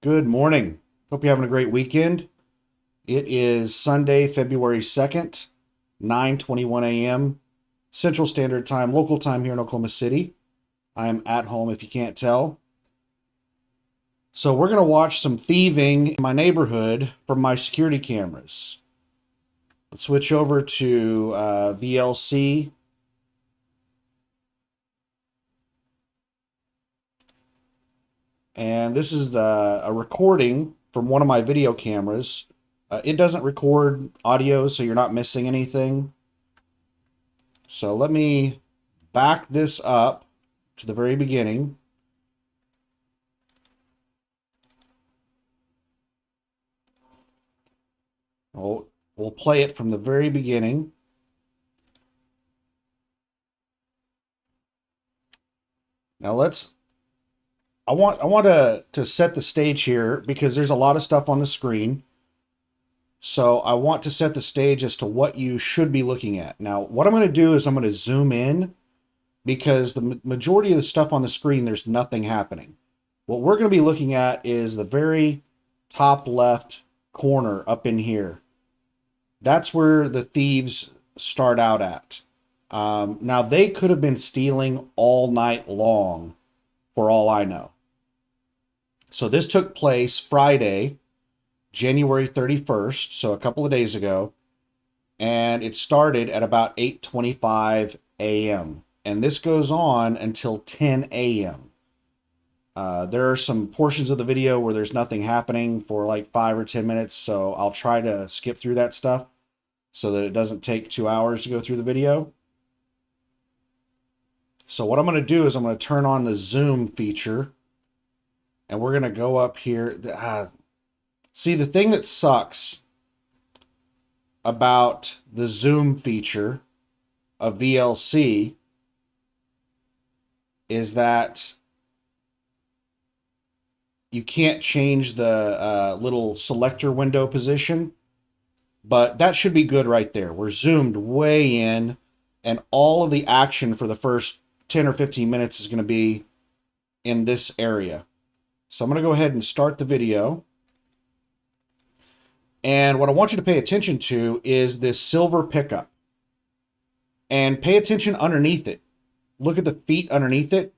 Good morning. Hope you're having a great weekend. It is Sunday, February 2nd, 9:21 a.m. Central Standard Time, local time here in Oklahoma City. I am at home if you can't tell. So we're going to watch some thieving in my neighborhood from my security cameras. Let's switch over to VLC. And this is a recording from one of my video cameras. It doesn't record audio, so you're not missing anything. So let me back this up to the very beginning. We'll play it from the very beginning. Now I want to set the stage here because there's a lot of stuff on the screen. So I want to set the stage as to what you should be looking at. Now, what I'm going to do is I'm going to zoom in because the majority of the stuff on the screen, there's nothing happening. What we're going to be looking at is the very top left corner up in here. That's where the thieves start out at. Now, they could have been stealing all night long, for all I know. So this took place Friday, January 31st, so a couple of days ago, and it started at about 8:25 a.m. And this goes on until 10 a.m. There are some portions of the video where there's nothing happening for like 5 or 10 minutes, so I'll try to skip through that stuff so that it doesn't take 2 hours to go through the video. So what I'm going to do is I'm going to turn on the zoom feature, and we're going to go up here. See, the thing that sucks about the zoom feature of VLC is that you can't change the little selector window position, but that should be good right there. We're zoomed way in, and all of the action for the first 10 or 15 minutes is going to be in this area. So I'm going to go ahead and start the video. And what I want you to pay attention to is this silver pickup. And pay attention underneath it. Look at the feet underneath it.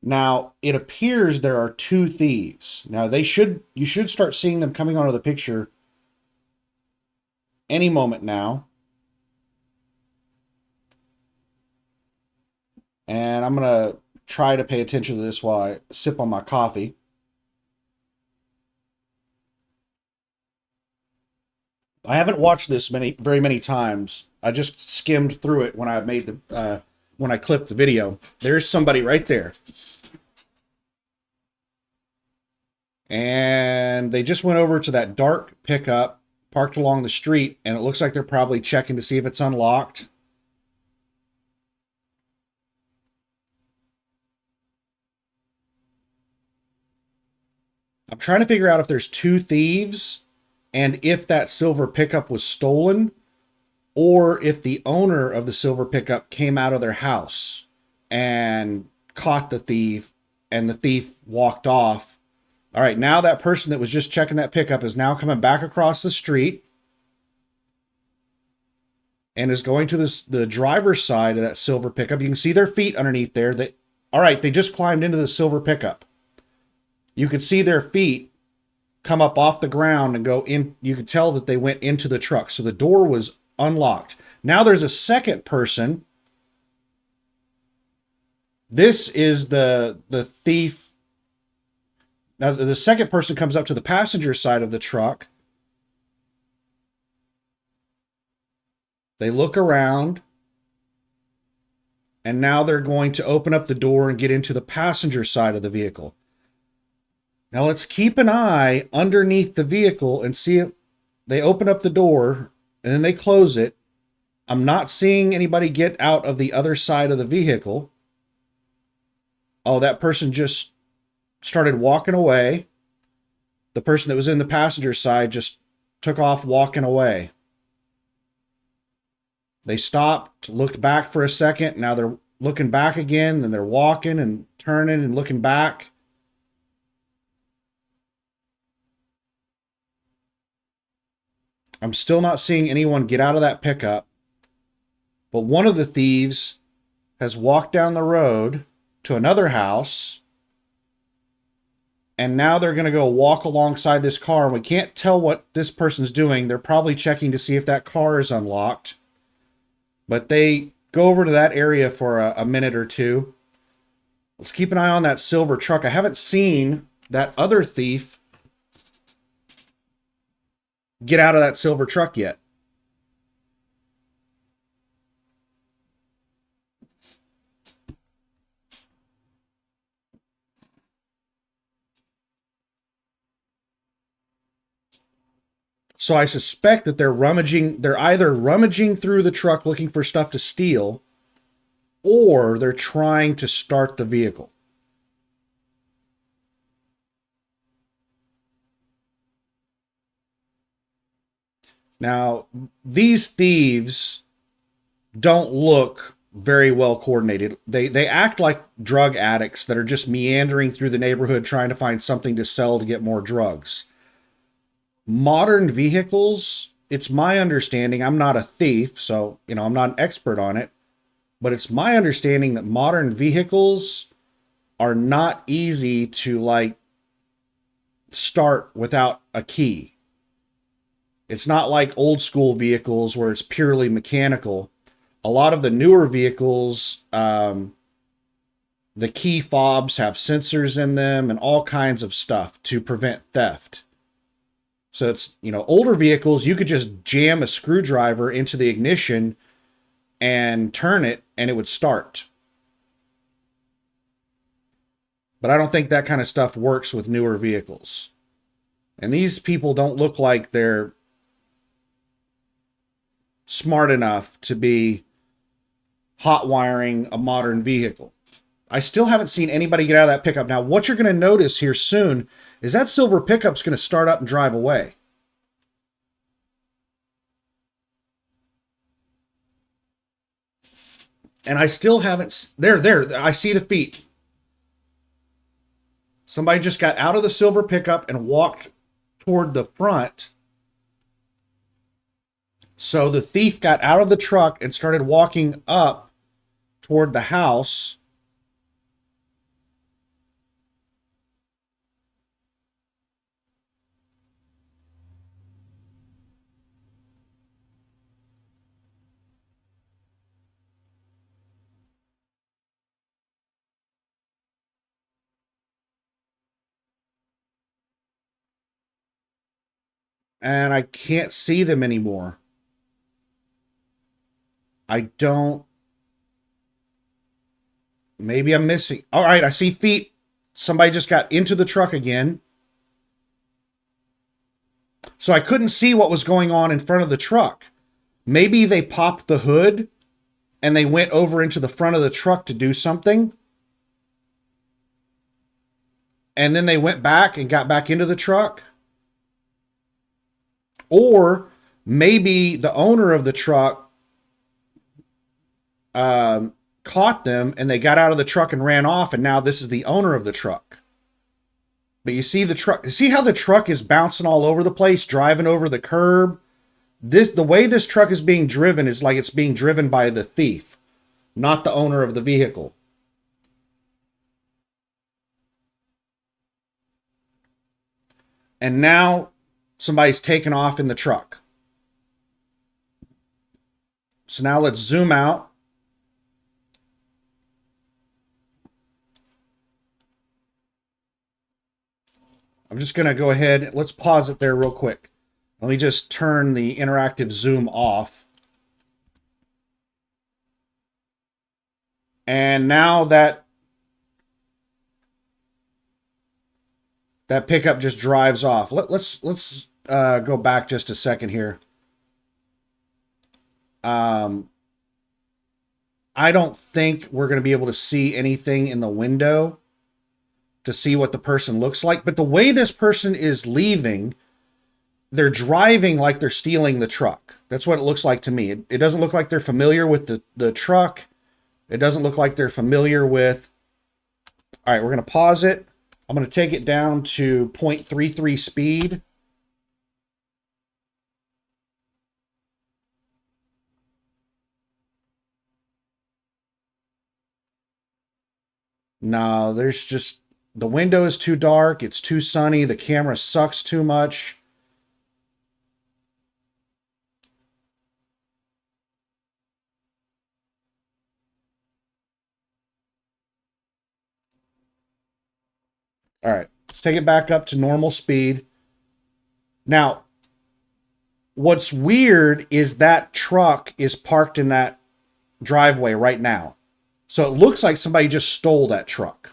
Now, it appears there are two thieves. Now, you should start seeing them coming onto the picture any moment now. And I'm going to try to pay attention to this while I sip on my coffee. I haven't watched this very many times. I just skimmed through it when I when I clipped the video. There's somebody right there. And they just went over to that dark pickup parked along the street, and it looks like they're probably checking to see if it's unlocked. I'm trying to figure out if there's two thieves and if that silver pickup was stolen, or if the owner of the silver pickup came out of their house and caught the thief and the thief walked off. All right, now that person that was just checking that pickup is now coming back across the street and is going to the driver's side of that silver pickup. You can see their feet underneath there. All right, they just climbed into the silver pickup. You could see their feet come up off the ground and go in. You could tell that they went into the truck. So the door was unlocked. Now there's a second person. This is the thief. Now the second person comes up to the passenger side of the truck. They look around. And now they're going to open up the door and get into the passenger side of the vehicle. Now let's keep an eye underneath the vehicle and see if they open up the door and then they close it. I'm not seeing anybody get out of the other side of the vehicle. Oh, that person just started walking away. The person that was in the passenger side just took off walking away. They stopped, looked back for a second. Now they're looking back again, then they're walking and turning and looking back. I'm still not seeing anyone get out of that pickup. But one of the thieves has walked down the road to another house, and now they're going to go walk alongside this car. And we can't tell what this person's doing. They're probably checking to see if that car is unlocked. But they go over to that area for a minute or two. Let's keep an eye on that silver truck. I haven't seen that other thief get out of that silver truck yet. So I suspect that they're either rummaging through the truck looking for stuff to steal, or they're trying to start the vehicle. Now, these thieves don't look very well coordinated. They act like drug addicts that are just meandering through the neighborhood trying to find something to sell to get more drugs. Modern vehicles, it's my understanding, I'm not a thief, so, I'm not an expert on it, but it's my understanding that modern vehicles are not easy to start without a key. It's not like old school vehicles where it's purely mechanical. A lot of the newer vehicles, the key fobs have sensors in them and all kinds of stuff to prevent theft. So it's, older vehicles, you could just jam a screwdriver into the ignition and turn it and it would start. But I don't think that kind of stuff works with newer vehicles. And these people don't look like they're smart enough to be hot wiring a modern vehicle. I still haven't seen anybody get out of that pickup. Now, what you're going to notice here soon is that silver pickup's going to start up and drive away. And I still haven't... There, I see the feet. Somebody just got out of the silver pickup and walked toward the front. So the thief got out of the truck and started walking up toward the house. And I can't see them anymore. I don't... Maybe I'm missing... All right, I see feet. Somebody just got into the truck again. So I couldn't see what was going on in front of the truck. Maybe they popped the hood and they went over into the front of the truck to do something. And then they went back and got back into the truck. Or maybe the owner of the truck caught them and they got out of the truck and ran off, and now this is the owner of the truck. But you see the truck, see how the truck is bouncing all over the place, driving over the curb? The way this truck is being driven is like it's being driven by the thief, not the owner of the vehicle. And now somebody's taken off in the truck. So now let's zoom out. I'm just going to go ahead. Let's pause it there real quick. Let me just turn the interactive zoom off. And now that pickup just drives off. Let's go back just a second here. I don't think we're going to be able to see anything in the window to see what the person looks like. But the way this person is leaving, they're driving like they're stealing the truck. That's what it looks like to me. It doesn't look like they're familiar with the truck. It doesn't look like they're familiar with... All right, we're going to pause it. I'm going to take it down to 0.33 speed. No, there's just the window is too dark. It's too sunny. The camera sucks too much. All right, let's take it back up to normal speed. Now, what's weird is that truck is parked in that driveway right now. So it looks like somebody just stole that truck.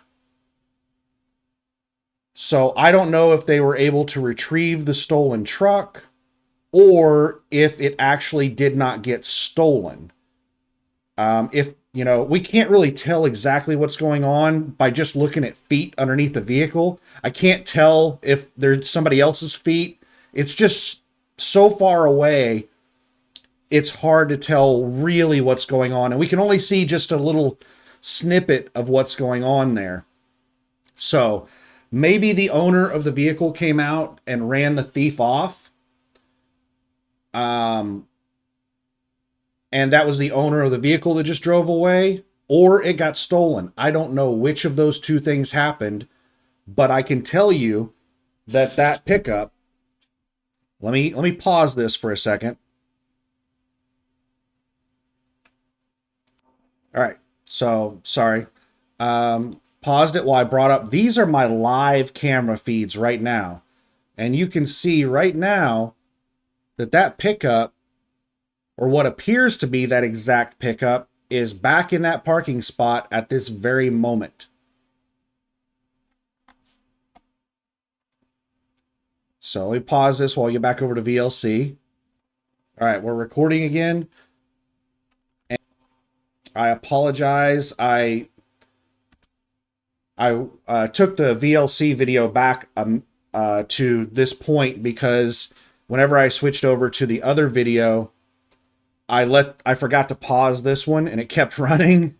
So I don't know if they were able to retrieve the stolen truck or if it actually did not get stolen. If you know, we can't really tell exactly what's going on by just looking at feet underneath the vehicle. I can't tell if there's somebody else's feet. It's just so far away, it's hard to tell really what's going on. And we can only see just a little snippet of what's going on there. So maybe the owner of the vehicle came out and ran the thief off. Um, and that was the owner of the vehicle that just drove away, or it got stolen. I don't know which of those two things happened, but I can tell you that that pickup. Let me pause this for a second. All right. So sorry. Paused it while I brought up. These are my live camera feeds right now, and you can see right now that that pickup, or what appears to be that exact pickup, is back in that parking spot at this very moment. So let me pause this while I get back over to VLC. All right, we're recording again. And I apologize. I took the VLC video back to this point because whenever I switched over to the other video, I forgot to pause this one and it kept running.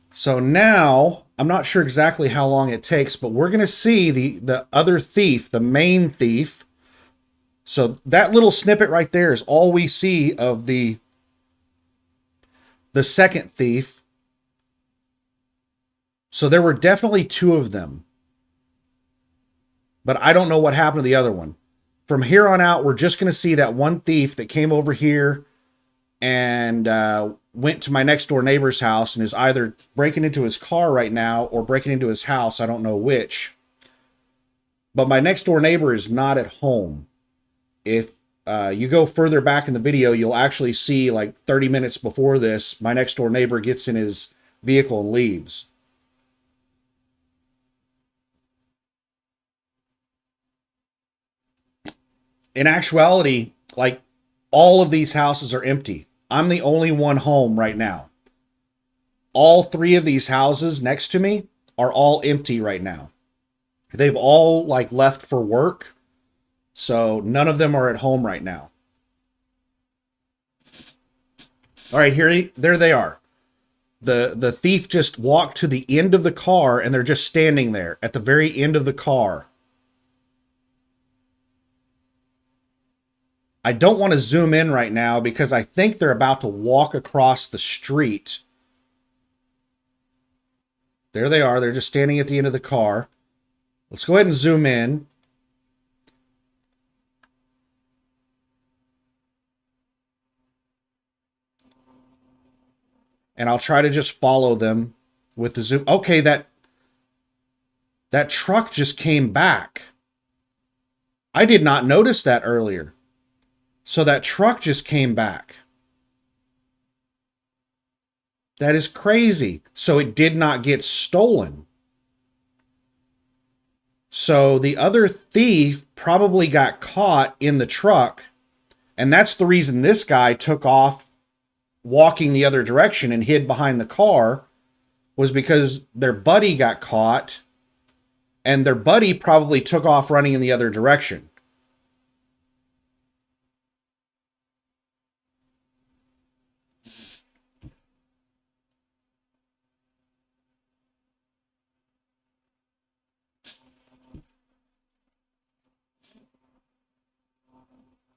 So now I'm not sure exactly how long it takes, but we're going to see the other thief, the main thief. So that little snippet right there is all we see of the second thief. So there were definitely two of them. But I don't know what happened to the other one. From here on out, we're just going to see that one thief that came over here and went to my next door neighbor's house and is either breaking into his car right now or breaking into his house. I don't know which. But my next door neighbor is not at home. If you go further back in the video, you'll actually see like 30 minutes before this, my next door neighbor gets in his vehicle and leaves. In actuality, like all of these houses are empty. I'm the only one home right now. All three of these houses next to me are all empty right now. They've all like left for work. So none of them are at home right now. All right, there they are. The thief just walked to the end of the car and they're just standing there at the very end of the car. I don't want to zoom in right now because I think they're about to walk across the street. There they are. They're just standing at the end of the car. Let's go ahead and zoom in. And I'll try to just follow them with the zoom. Okay, that truck just came back. I did not notice that earlier. So that truck just came back. That is crazy. So it did not get stolen. So the other thief probably got caught in the truck. And that's the reason this guy took off walking the other direction and hid behind the car, was because their buddy got caught and their buddy probably took off running in the other direction.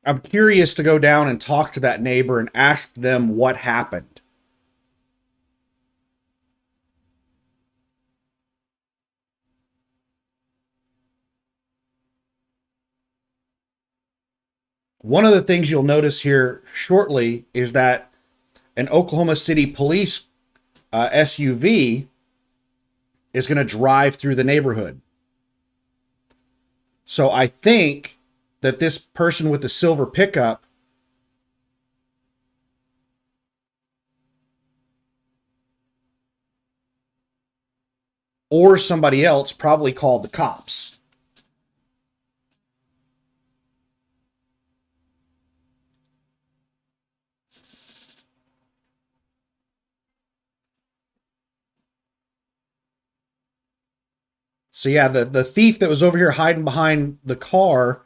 I'm curious to go down and talk to that neighbor and ask them what happened. One of the things you'll notice here shortly is that an Oklahoma City police SUV is going to drive through the neighborhood. So I think that this person with the silver pickup or somebody else probably called the cops. So yeah, the thief that was over here hiding behind the car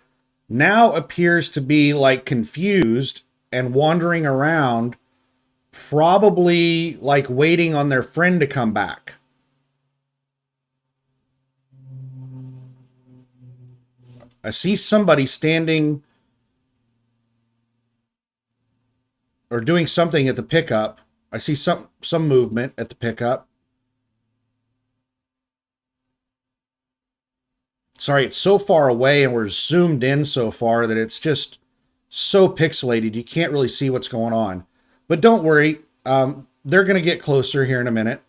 now appears to be like confused and wandering around, probably like waiting on their friend to come back. I see somebody standing or doing something at the pickup. I see some movement at the pickup. Sorry, it's so far away and we're zoomed in so far that it's just so pixelated you can't really see what's going on. But don't worry, they're going to get closer here in a minute.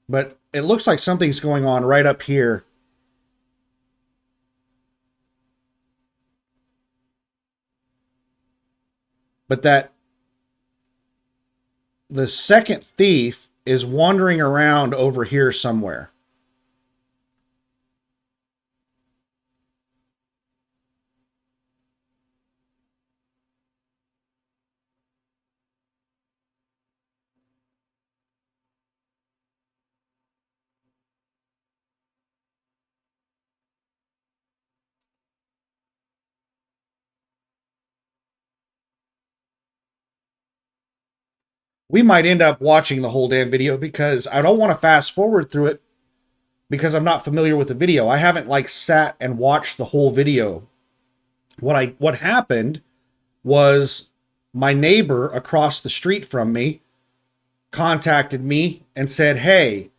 But it looks like something's going on right up here. But that the second thief is wandering around over here somewhere. We might end up watching the whole damn video because I don't want to fast forward through it because I'm not familiar with the video. I haven't like sat and watched the whole video. What happened was my neighbor across the street from me contacted me and said, "Hey,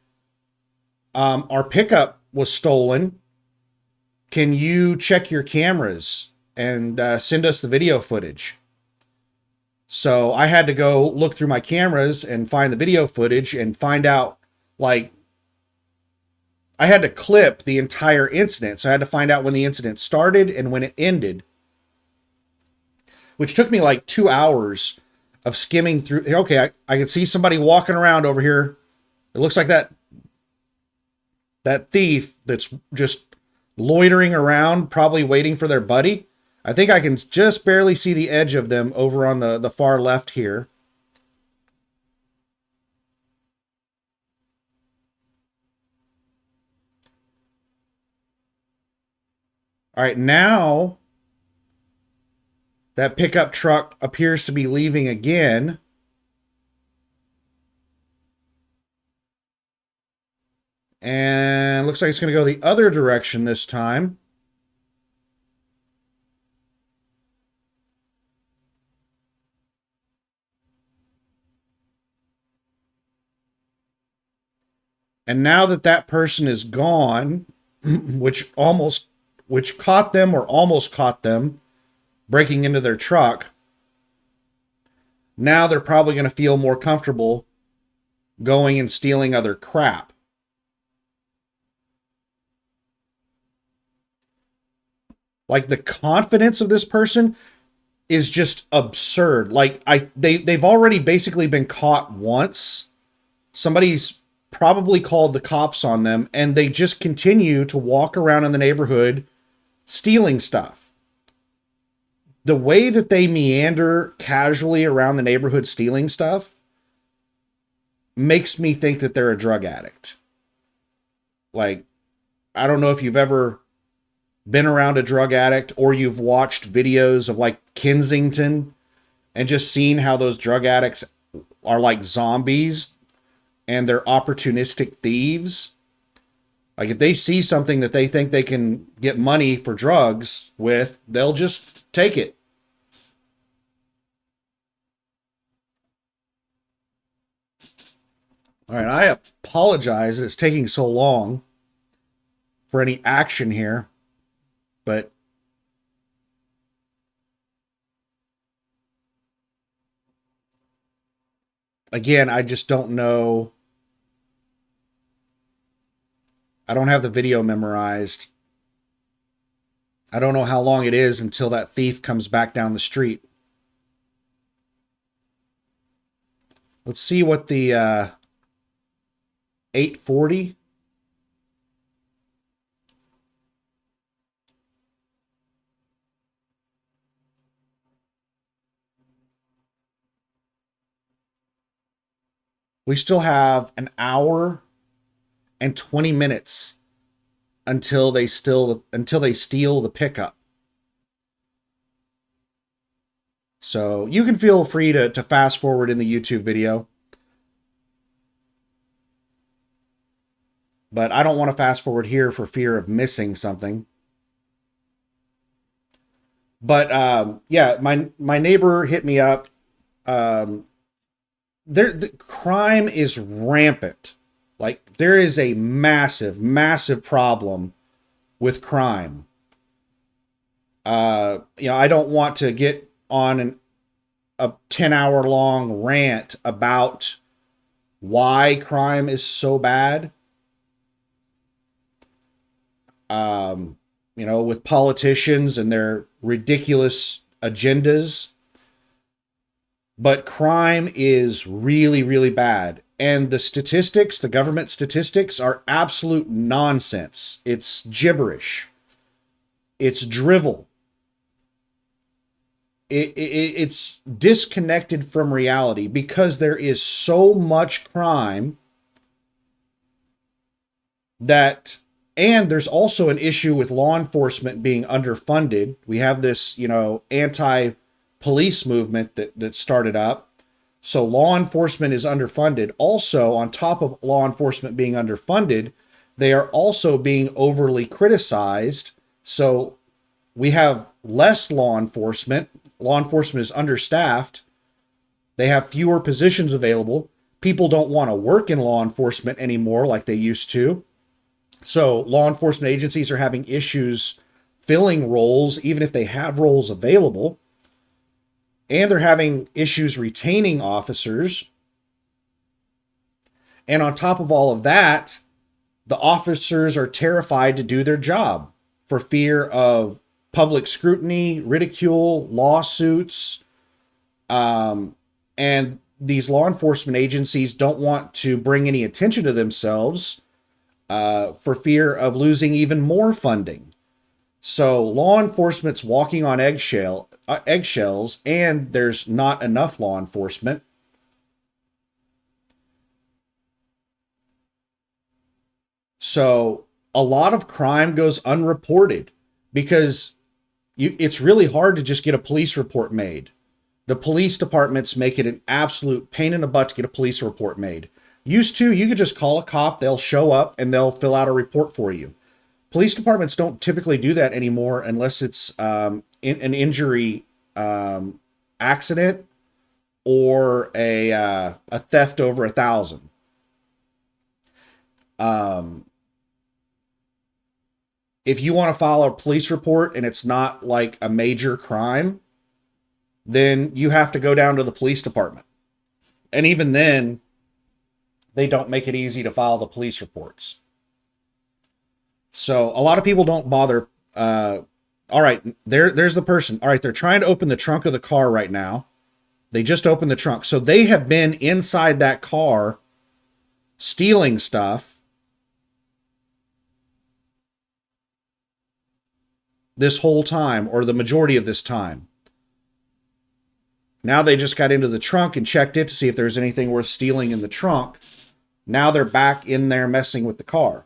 our pickup was stolen. Can you check your cameras and send us the video footage?" So I had to go look through my cameras and find the video footage and find out, like, I had to clip the entire incident. So I had to find out when the incident started and when it ended, which took me like 2 hours of skimming through. Okay, I could see somebody walking around over here. It looks like that thief that's just loitering around, probably waiting for their buddy. I think I can just barely see the edge of them over on the far left here. All right, now that pickup truck appears to be leaving again. And looks like it's going to go the other direction this time. And now that that person is gone, which caught them or almost caught them breaking into their truck, now they're probably going to feel more comfortable going and stealing other crap. Like the confidence of this person is just absurd. Like they've already basically been caught once. Somebody's probably called the cops on them and they just continue to walk around in the neighborhood stealing stuff. The way that they meander casually around the neighborhood stealing stuff makes me think that they're a drug addict. Like, I don't know if you've ever been around a drug addict or you've watched videos of like Kensington and just seen how those drug addicts are like zombies and they're opportunistic thieves. Like if they see something that they think they can get money for drugs with, they'll just take it. All right, I apologize that it's taking so long for any action here, but again, I just don't know. I don't have the video memorized. I don't know how long it is until that thief comes back down the street. Let's see what the 840. We still have an hour and 20 minutes until they steal the pickup. So you can feel free to fast forward in the YouTube video. But I don't want to fast forward here for fear of missing something. But yeah, my neighbor hit me up. Um, the crime is rampant. Like there is a massive, massive problem with crime. I don't want to get on a 10-hour long rant about why crime is so bad. With politicians and their ridiculous agendas. But crime is really, really bad. And the government statistics are absolute nonsense. It's gibberish. It's drivel. It's disconnected from reality because there is so much crime that, and there's also an issue with law enforcement being underfunded. We have this, anti-police movement that started up. So law enforcement is underfunded. Also, on top of law enforcement being underfunded, they are also being overly criticized. So we have less law enforcement. Law enforcement is understaffed. They have fewer positions available. People don't want to work in law enforcement anymore like they used to. So law enforcement agencies are having issues filling roles, even if they have roles available. And they're having issues retaining officers. And on top of all of that, the officers are terrified to do their job for fear of public scrutiny, ridicule, lawsuits. And these law enforcement agencies don't want to bring any attention to themselves for fear of losing even more funding. So law enforcement's walking on eggshells, and there's not enough law enforcement. So a lot of crime goes unreported because it's really hard to just get a police report made. The police departments make it an absolute pain in the butt to get a police report made. Used to, you could just call a cop, they'll show up, and they'll fill out a report for you. Police departments don't typically do that anymore unless it's an injury accident or a theft over $1,000. If you want to file a police report and it's not like a major crime, then you have to go down to the police department. And even then, they don't make it easy to file the police reports. So a lot of people don't bother. All right, there's the person. All right, they're trying to open the trunk of the car right now. They just opened the trunk. So they have been inside that car stealing stuff this whole time, or the majority of this time. Now they just got into the trunk and checked it to see if there's anything worth stealing in the trunk. Now they're back in there messing with the car.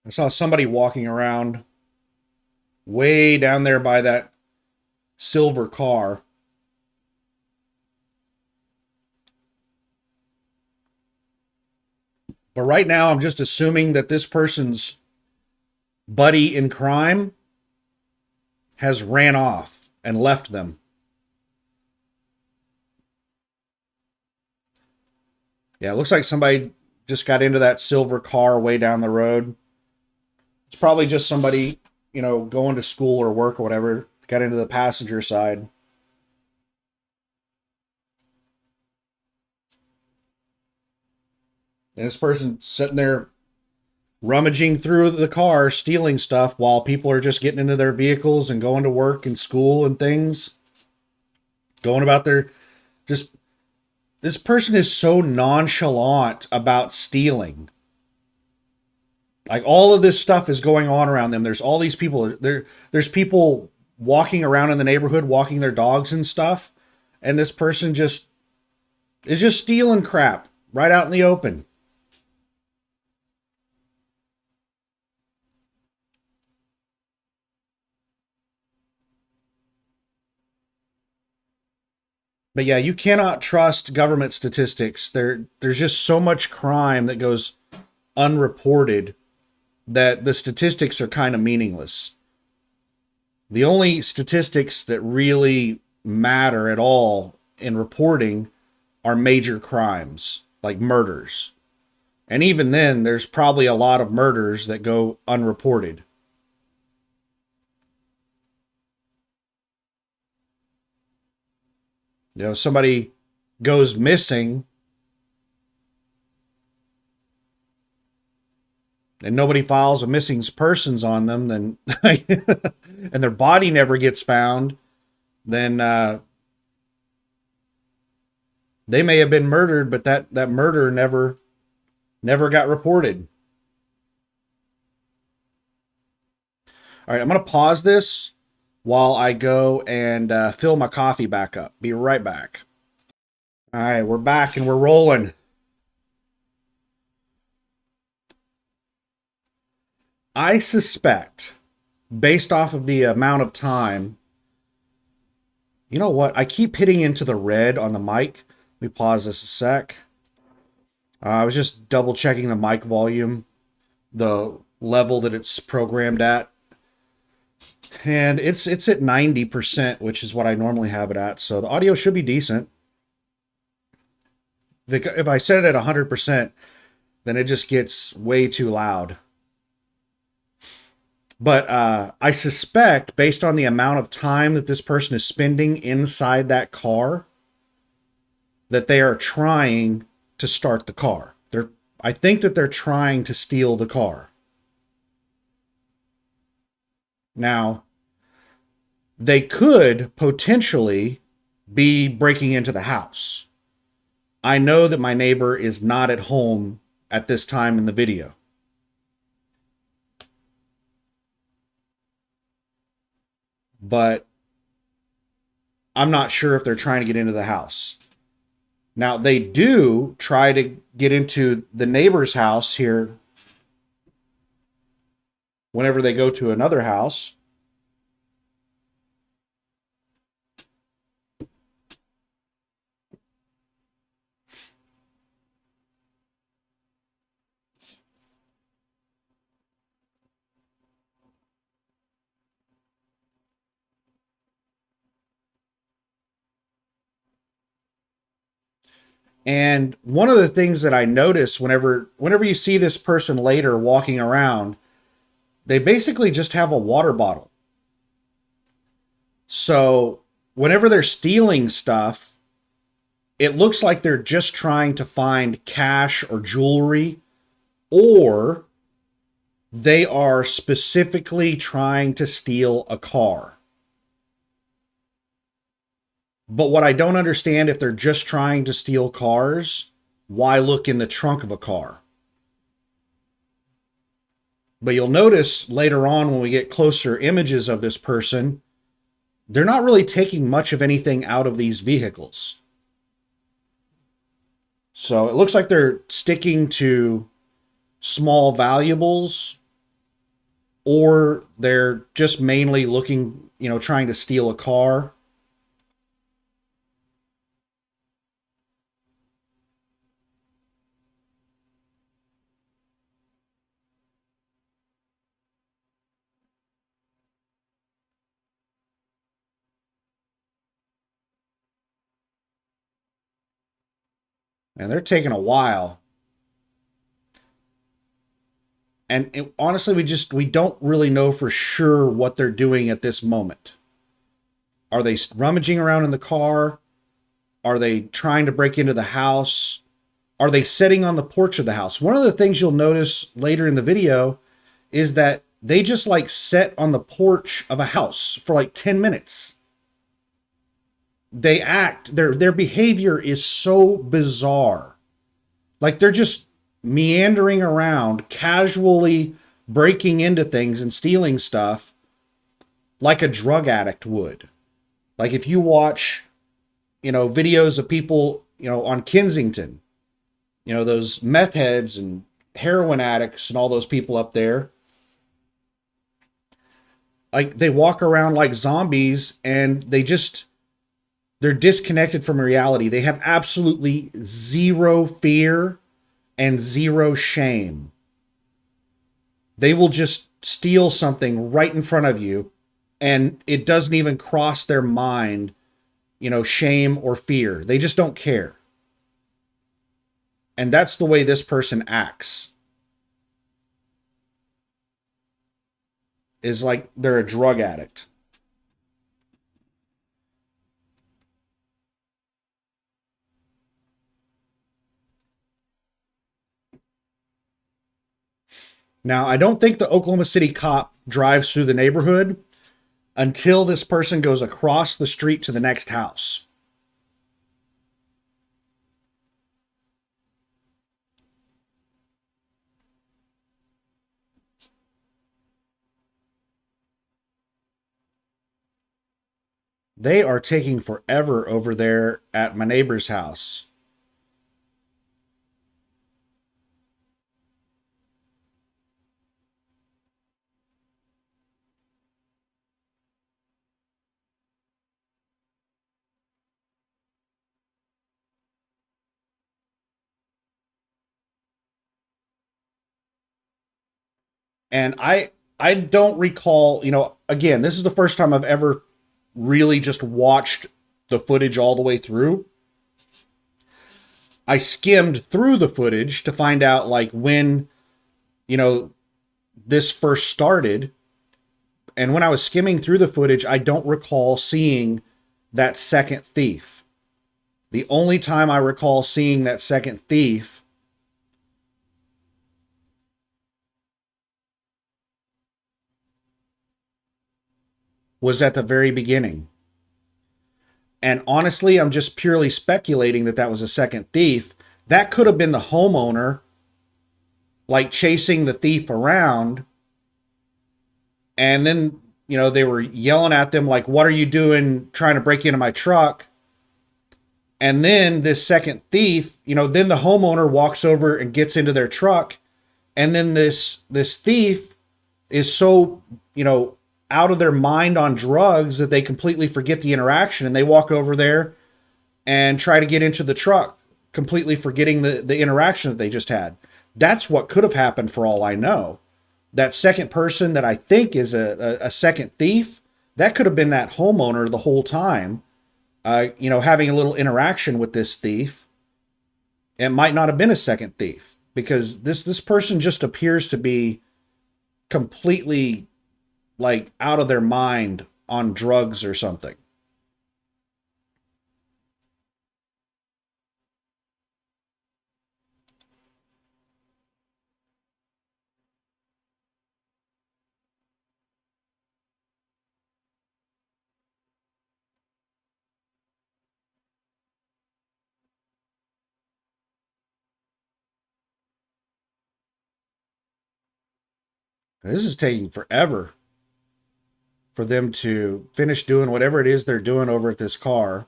I saw somebody walking around way down there by that silver car. But right now, I'm just assuming that this person's buddy in crime has ran off and left them. Yeah, it looks like somebody just got into that silver car way down the road. It's probably just somebody, going to school or work or whatever, got into the passenger side. And this person sitting there rummaging through the car, stealing stuff while people are just getting into their vehicles and going to work and school and things. Going about their just this person is so nonchalant about stealing. Like all of this stuff is going on around them. There's all these people there's people walking around in the neighborhood walking their dogs and stuff, and this person just is just stealing crap right out in the open. But yeah, you cannot trust government statistics. There's just so much crime that goes unreported that the statistics are kind of meaningless. The only statistics that really matter at all in reporting are major crimes, like murders. And even then, there's probably a lot of murders that go unreported. Somebody goes missing and nobody files a missing persons on them, then and their body never gets found, then they may have been murdered, but that murder never got reported. All right, I'm going to pause this while I go and fill my coffee back up. Be right back. All right, we're back and we're rolling. I suspect, based off of the amount of time, you know what? I keep hitting into the red on the mic. Let me pause this a sec. I was just double checking the mic volume, the level that it's programmed at. And it's at 90%, which is what I normally have it at. So the audio should be decent. If I set it at 100%, then it just gets way too loud. But I suspect, based on the amount of time that this person is spending inside that car, that they are trying to start the car. I think that they're trying to steal the car. Now, they could potentially be breaking into the house. I know that my neighbor is not at home at this time in the video. But I'm not sure if they're trying to get into the house. Now, they do try to get into the neighbor's house here whenever they go to another house. And one of the things that I notice whenever you see this person later walking around, they basically just have a water bottle. So whenever they're stealing stuff, it looks like they're just trying to find cash or jewelry, or they are specifically trying to steal a car. But what I don't understand, if they're just trying to steal cars, why look in the trunk of a car? But you'll notice later on when we get closer images of this person, they're not really taking much of anything out of these vehicles. So it looks like they're sticking to small valuables, or they're just mainly looking, trying to steal a car. And they're taking a while. And honestly, we don't really know for sure what they're doing at this moment. Are they rummaging around in the car? Are they trying to break into the house? Are they sitting on the porch of the house? One of the things you'll notice later in the video is that they just like sit on the porch of a house for like 10 minutes. They act, their behavior is so bizarre. Like they're just meandering around, casually breaking into things and stealing stuff like a drug addict would. Like if you watch, videos of people, on Kensington, those meth heads and heroin addicts and all those people up there, like they walk around like zombies and they're disconnected from reality. They have absolutely zero fear and zero shame. They will just steal something right in front of you and it doesn't even cross their mind, shame or fear. They just don't care. And that's the way this person acts. Is like they're a drug addict. Now, I don't think the Oklahoma City cop drives through the neighborhood until this person goes across the street to the next house. They are taking forever over there at my neighbor's house. And I don't recall, again, this is the first time I've ever really just watched the footage all the way through. I skimmed through the footage to find out like when, you know, this first started. And when I was skimming through the footage, I don't recall seeing that second thief. The only time I recall seeing that second thief was at the very beginning. And honestly, I'm just purely speculating that that was a second thief. That could have been the homeowner, like chasing the thief around. And then, they were yelling at them, like, what are you doing trying to break into my truck? And then this second thief, then the homeowner walks over and gets into their truck. And then this thief is so, out of their mind on drugs that they completely forget the interaction and they walk over there and try to get into the truck, completely forgetting the interaction that they just had. That's what could have happened for all I know. That second person that I think is a second thief, that could have been that homeowner the whole time, having a little interaction with this thief. It might not have been a second thief because this person just appears to be completely like out of their mind on drugs or something. This is taking forever for them to finish doing whatever it is they're doing over at this car.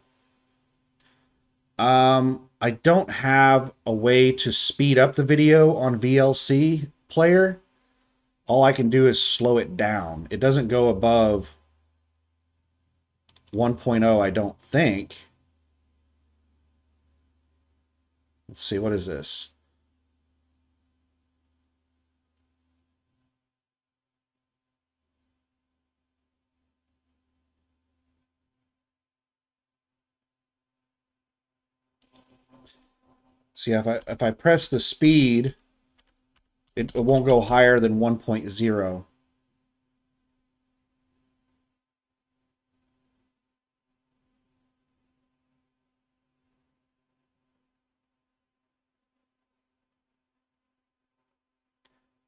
I don't have a way to speed up the video on VLC player. All I can do is slow it down. It doesn't go above 1.0, I don't think. Let's see, what is this? See, if I press the speed, it won't go higher than 1.0.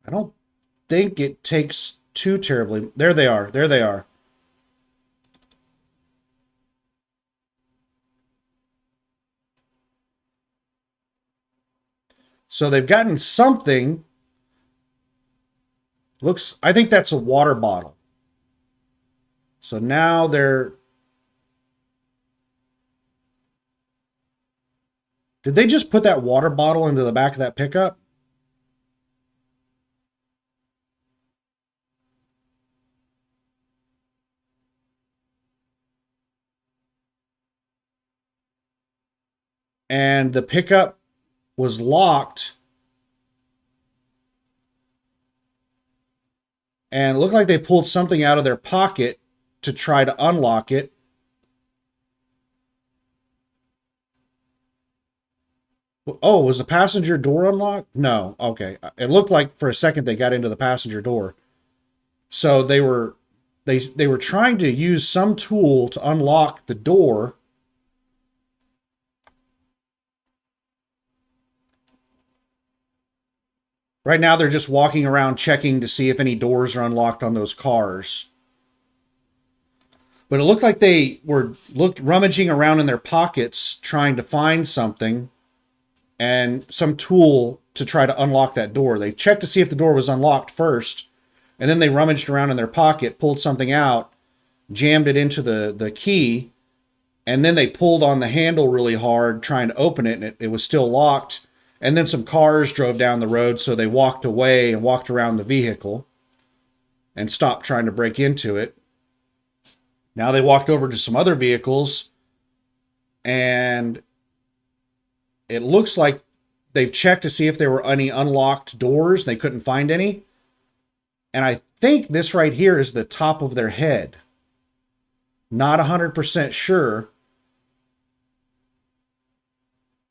I don't think it takes too terribly. There they are. There they are. So they've gotten something. Looks, I think that's a water bottle. So now they're. Did they just put that water bottle into the back of that pickup? And the pickup was locked, and it looked like they pulled something out of their pocket to try to unlock it. Oh, was the passenger door unlocked? No. Okay. It looked like for a second they got into the passenger door. So they were trying to use some tool to unlock the door. Right now they're just walking around checking to see if any doors are unlocked on those cars. But it looked like they were rummaging around in their pockets trying to find something and some tool to try to unlock that door. They checked to see if the door was unlocked first, and then they rummaged around in their pocket, pulled something out, jammed it into the key, and then they pulled on the handle really hard trying to open it, and it was still locked. And then some cars drove down the road, so they walked away and walked around the vehicle and stopped trying to break into it. Now they walked over to some other vehicles, and it looks like they've checked to see if there were any unlocked doors. They couldn't find any. And I think this right here is the top of their head. Not 100% sure.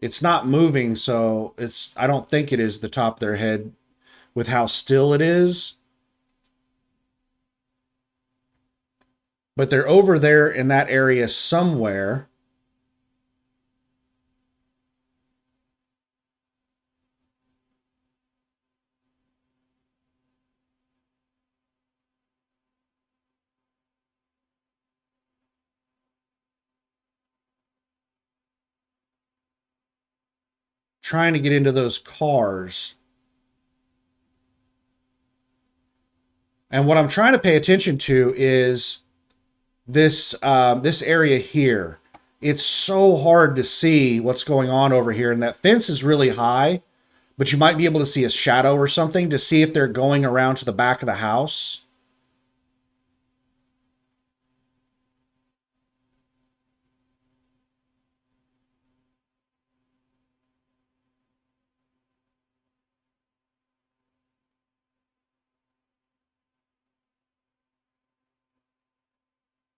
It's not moving, so I don't think it is the top of their head with how still it is. But they're over there in that area somewhere. Trying to get into those cars. And what I'm trying to pay attention to is this area here. It's so hard to see what's going on over here, and that fence is really high, but you might be able to see a shadow or something to see if they're going around to the back of the house.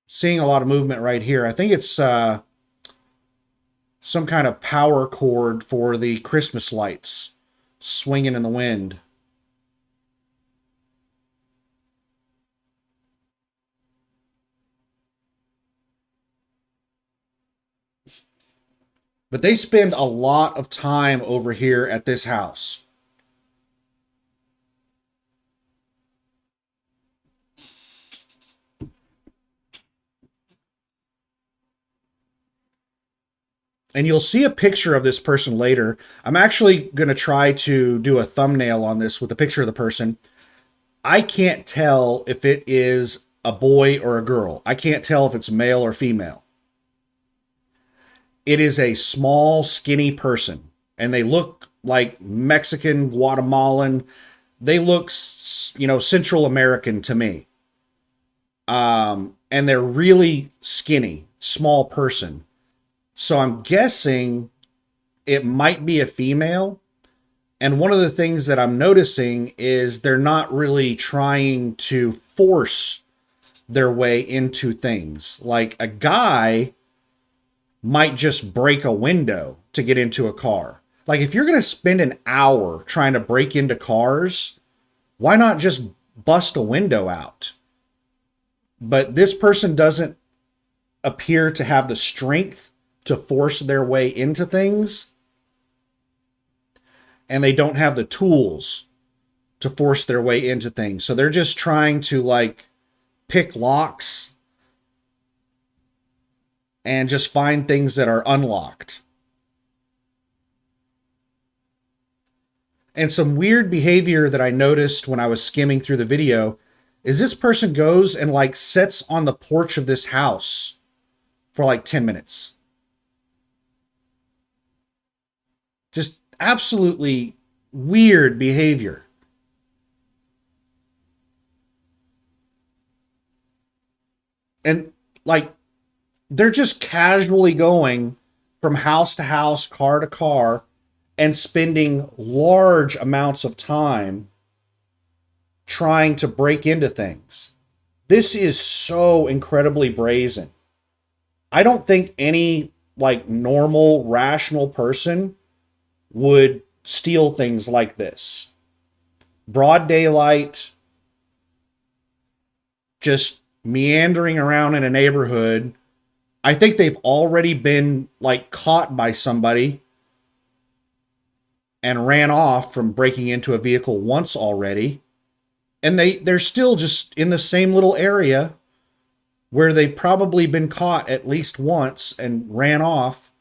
Seeing a lot of movement right here. I think it's some kind of power cord for the Christmas lights swinging in the wind. But they spend a lot of time over here at this house. And you'll see a picture of this person later. I'm actually going to try to do a thumbnail on this with a picture of the person. I can't tell if it is a boy or a girl. I can't tell if it's male or female. It is a small, skinny person, and they look like Mexican, Guatemalan. They look, Central American to me. And they're really skinny, small person. So I'm guessing it might be a female. And one of the things that I'm noticing is they're not really trying to force their way into things. Like a guy might just break a window to get into a car. Like, if you're going to spend an hour trying to break into cars, why not just bust a window out? But this person doesn't appear to have the strength to force their way into things, and they don't have the tools to force their way into things. So they're just trying to like pick locks and just find things that are unlocked. And some weird behavior that I noticed when I was skimming through the video is this person goes and like sits on the porch of this house for like 10 minutes. Just absolutely weird behavior. And like, they're just casually going from house to house, car to car, and spending large amounts of time trying to break into things. This is so incredibly brazen. I don't think any like normal, rational person would steal things like this. Broad daylight, just meandering around in a neighborhood. I think they've already been like caught by somebody and ran off from breaking into a vehicle once already. And they're still just in the same little area where they've probably been caught at least once and ran off.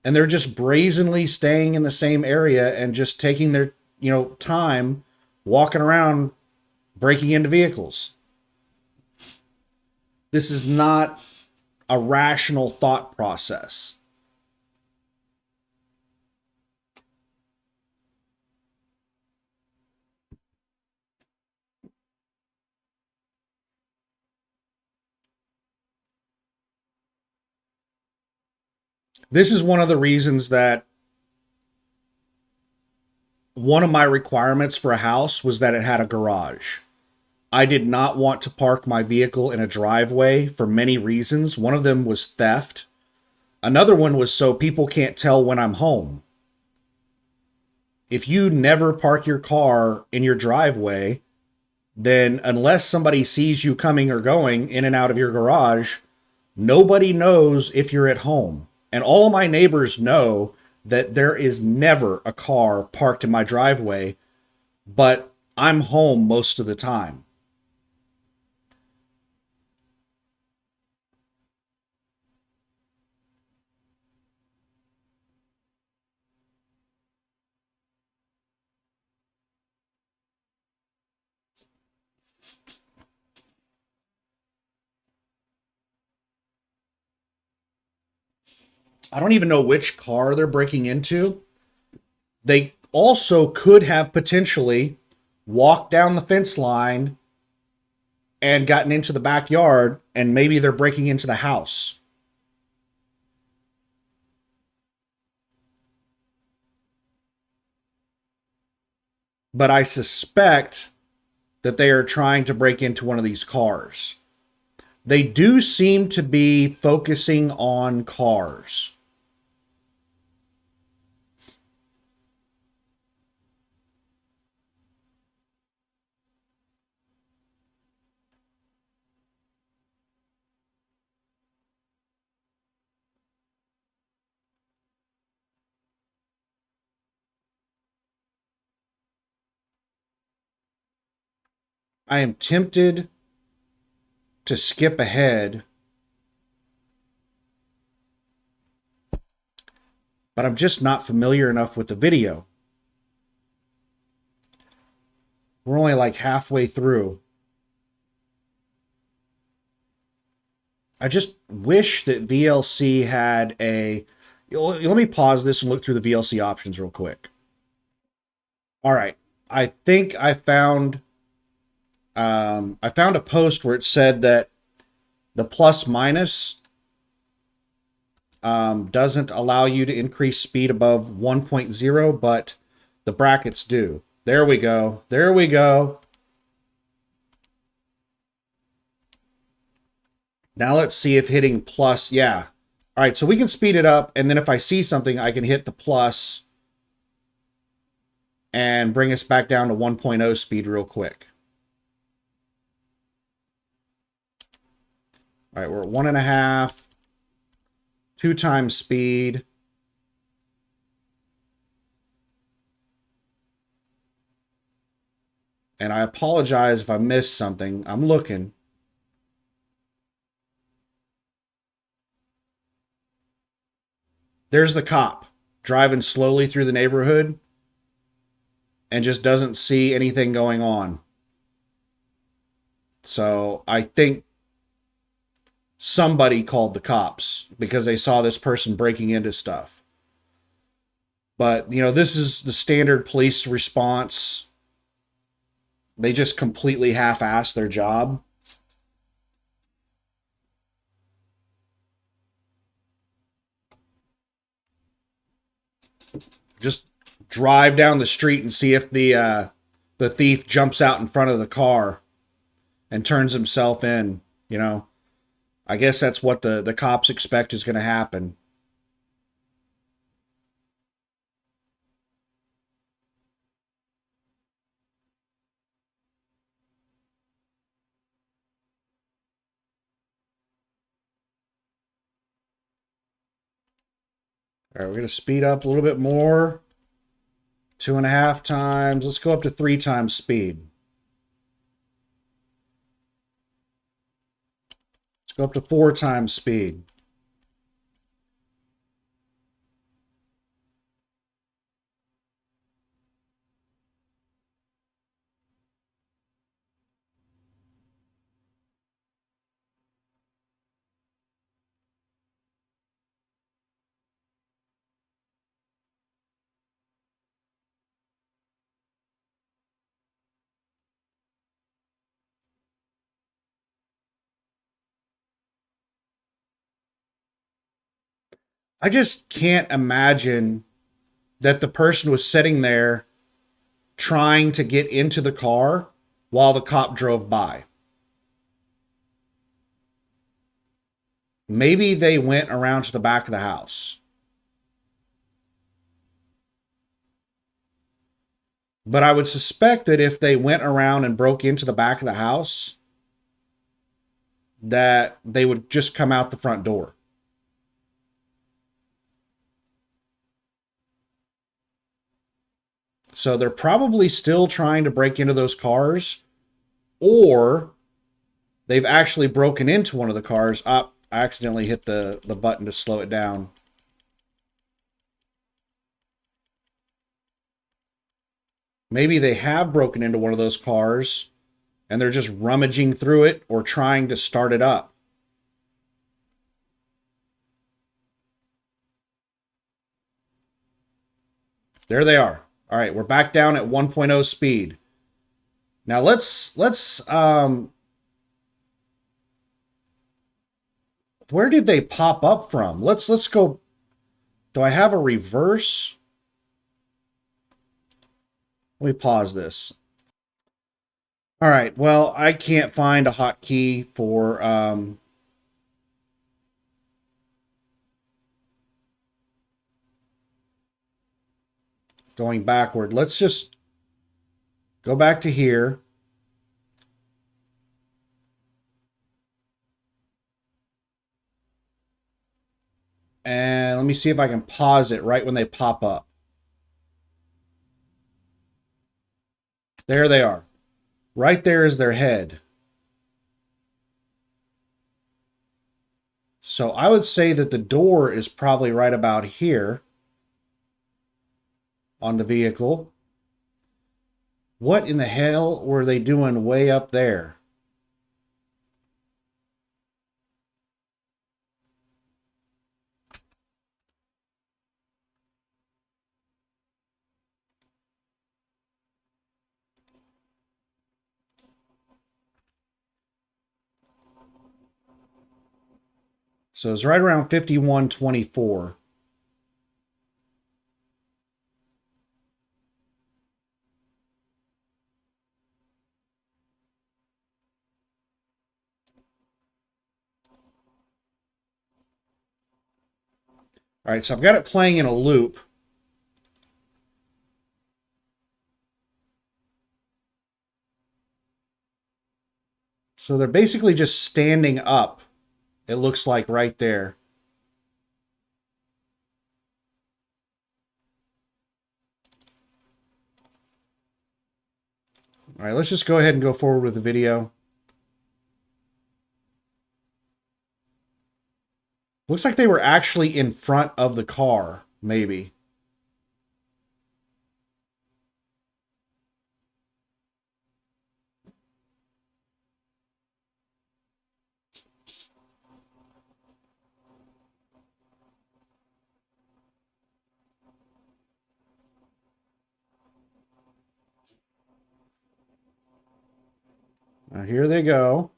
And they're just brazenly staying in the same area and just taking their, time walking around breaking into vehicles. This is not a rational thought process. This is one of the reasons that one of my requirements for a house was that it had a garage. I did not want to park my vehicle in a driveway for many reasons. One of them was theft. Another one was so people can't tell when I'm home. If you never park your car in your driveway, then unless somebody sees you coming or going in and out of your garage, nobody knows if you're at home. And all of my neighbors know that there is never a car parked in my driveway, but I'm home most of the time. I don't even know which car they're breaking into. They also could have potentially walked down the fence line and gotten into the backyard, and maybe they're breaking into the house. But I suspect that they are trying to break into one of these cars. They do seem to be focusing on cars. I am tempted to skip ahead, but I'm just not familiar enough with the video. We're only like halfway through. I just wish that VLC had a... Let me pause this and look through the VLC options real quick. All right. I think I found a post where it said that the plus minus doesn't allow you to increase speed above 1.0, but the brackets do. There we go. There we go. Now let's see if hitting plus, yeah. All right, so we can speed it up, and then if I see something, I can hit the plus and bring us back down to 1.0 speed real quick. All right, we're at 1.5, 2 times speed. And I apologize if I missed something. I'm looking. There's the cop driving slowly through the neighborhood and just doesn't see anything going on. So I think somebody called the cops because they saw this person breaking into stuff. But, you know, this is the standard police response. They just completely half-ass their job. Just drive down the street and see if the thief jumps out in front of the car and turns himself in. You know, I guess that's what the cops expect is going to happen. All right, we're going to speed up a little bit more. 2.5 times. Let's go up to 3 times speed. Let's go up to 4 times speed. I just can't imagine that the person was sitting there trying to get into the car while the cop drove by. Maybe they went around to the back of the house. But I would suspect that if they went around and broke into the back of the house, that they would just come out the front door. So they're probably still trying to break into those cars, or they've actually broken into one of the cars. I accidentally hit the button to slow it down. Maybe they have broken into one of those cars and they're just rummaging through it or trying to start it up. There they are. All right, we're back down at 1.0 speed. Now let's where did they pop up from? Let's go. Do I have a reverse? Let me pause this. All right, well, I can't find a hotkey for going backward. Let's just go back to here. And let me see if I can pause it right when they pop up. There they are. Right there is their head. So I would say that the door is probably right about here on the vehicle. What in the hell were they doing way up there? So it's right around 5124. All right, so I've got it playing in a loop. So they're basically just standing up. It looks like right there. All right, let's just go ahead and go forward with the video. Looks like they were actually in front of the car, maybe. Now here they go.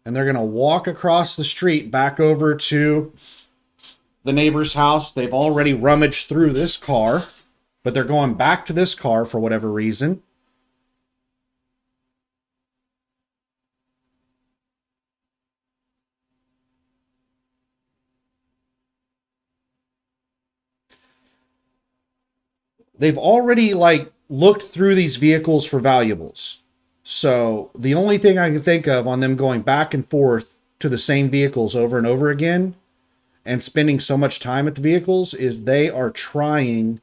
And they're going to walk across the street back over to the neighbor's house. They've already rummaged through this car, but they're going back to this car for whatever reason. They've already looked through these vehicles for valuables. So the only thing I can think of on them going back and forth to the same vehicles over and over again and spending so much time at the vehicles is they are trying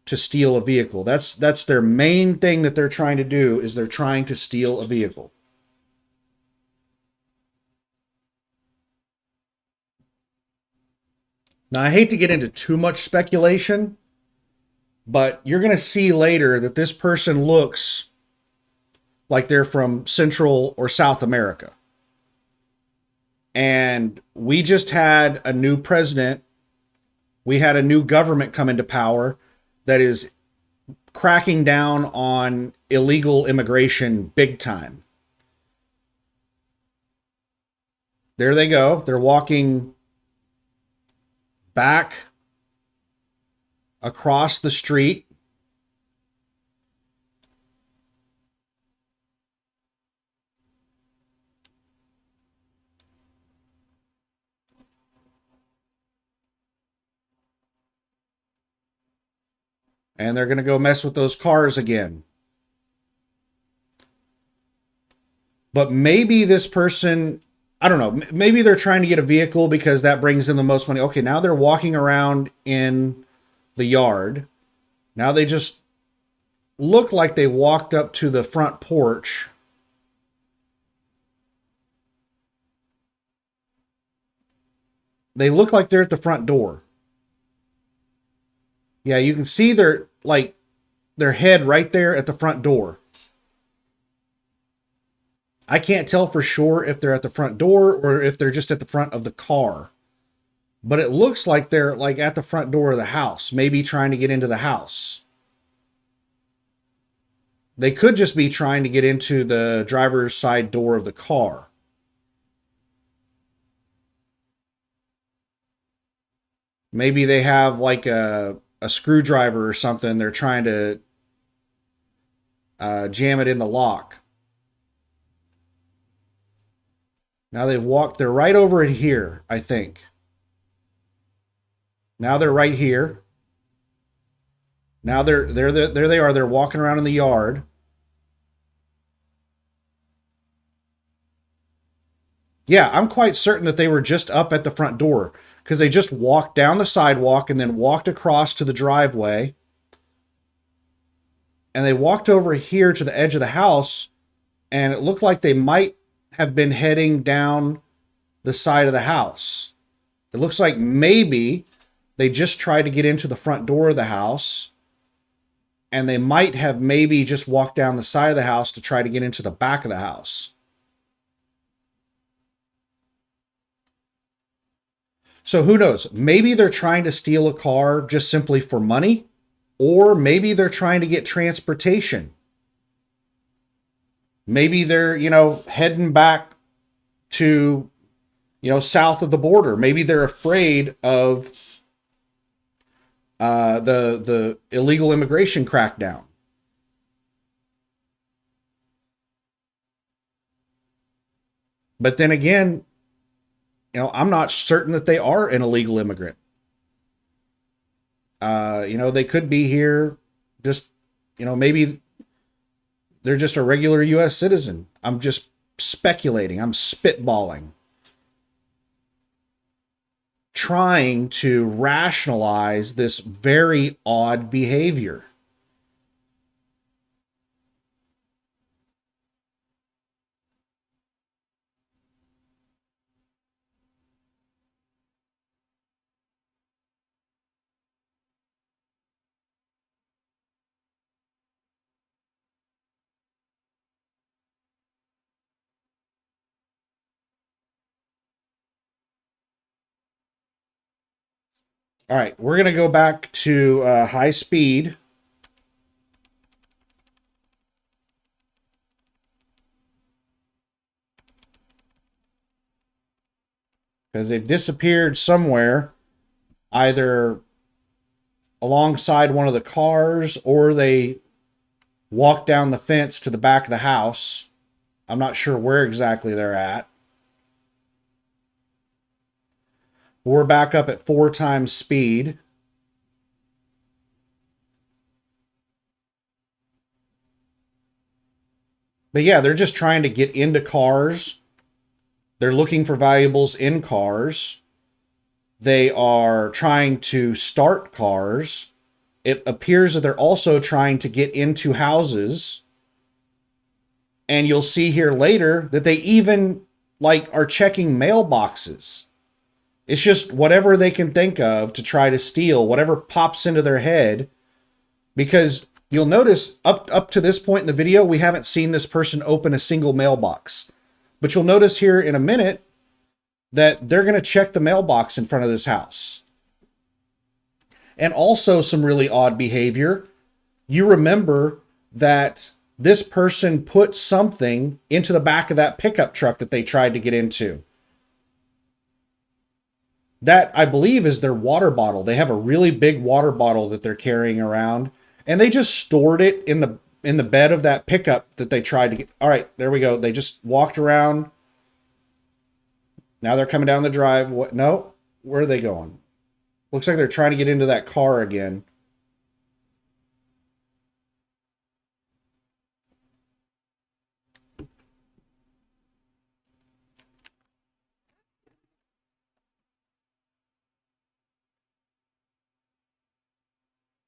to steal a vehicle. That's their main thing that they're trying to do, is they're trying to steal a vehicle. Now, I hate to get into too much speculation, but you're going to see later that this person looks like they're from Central or South America. And we just had a new president. We had a new government come into power that is cracking down on illegal immigration big time. There they go. They're walking back across the street. And they're going to go mess with those cars again. But maybe this person, I don't know, maybe they're trying to get a vehicle because that brings them the most money. Okay, now they're walking around in the yard. Now they just look like they walked up to the front porch. They look like they're at the front door. Yeah, you can see their head right there at the front door. I can't tell for sure if they're at the front door or if they're just at the front of the car. But it looks like they're at the front door of the house, maybe trying to get into the house. They could just be trying to get into the driver's side door of the car. Maybe they have a screwdriver or something. They're trying to jam it in the lock. Now they've walked. They're right over it here, I think. Now they're right here. Now there they are. They're walking around in the yard. Yeah, I'm quite certain that they were just up at the front door because they just walked down the sidewalk and then walked across to the driveway. And they walked over here to the edge of the house, and it looked like they might have been heading down the side of the house. It looks like maybe they just tried to get into the front door of the house, and they might have maybe just walked down the side of the house to try to get into the back of the house. So who knows? Maybe they're trying to steal a car just simply for money, or maybe they're trying to get transportation. Maybe they're, heading back to, south of the border. Maybe they're afraid of the illegal immigration crackdown. But then again, I'm not certain that they are an illegal immigrant. They could be here just, maybe they're just a regular US citizen. I'm just speculating. I'm spitballing. Trying to rationalize this very odd behavior. All right, we're going to go back to high speed. Because they've disappeared somewhere, either alongside one of the cars or they walked down the fence to the back of the house. I'm not sure where exactly they're at. We're back up at 4 times speed. But yeah, they're just trying to get into cars. They're looking for valuables in cars. They are trying to start cars. It appears that they're also trying to get into houses. And you'll see here later that they even are checking mailboxes. It's just whatever they can think of to try to steal, whatever pops into their head. Because you'll notice up to this point in the video, we haven't seen this person open a single mailbox. But you'll notice here in a minute that they're going to check the mailbox in front of this house. And also some really odd behavior. You remember that this person put something into the back of that pickup truck that they tried to get into. That, I believe, is their water bottle. They have a really big water bottle that they're carrying around, and they just stored it in the bed of that pickup that they tried to get. All right, there we go. They just walked around. Now they're coming down the drive. What? No, where are they going? Looks like they're trying to get into that car again.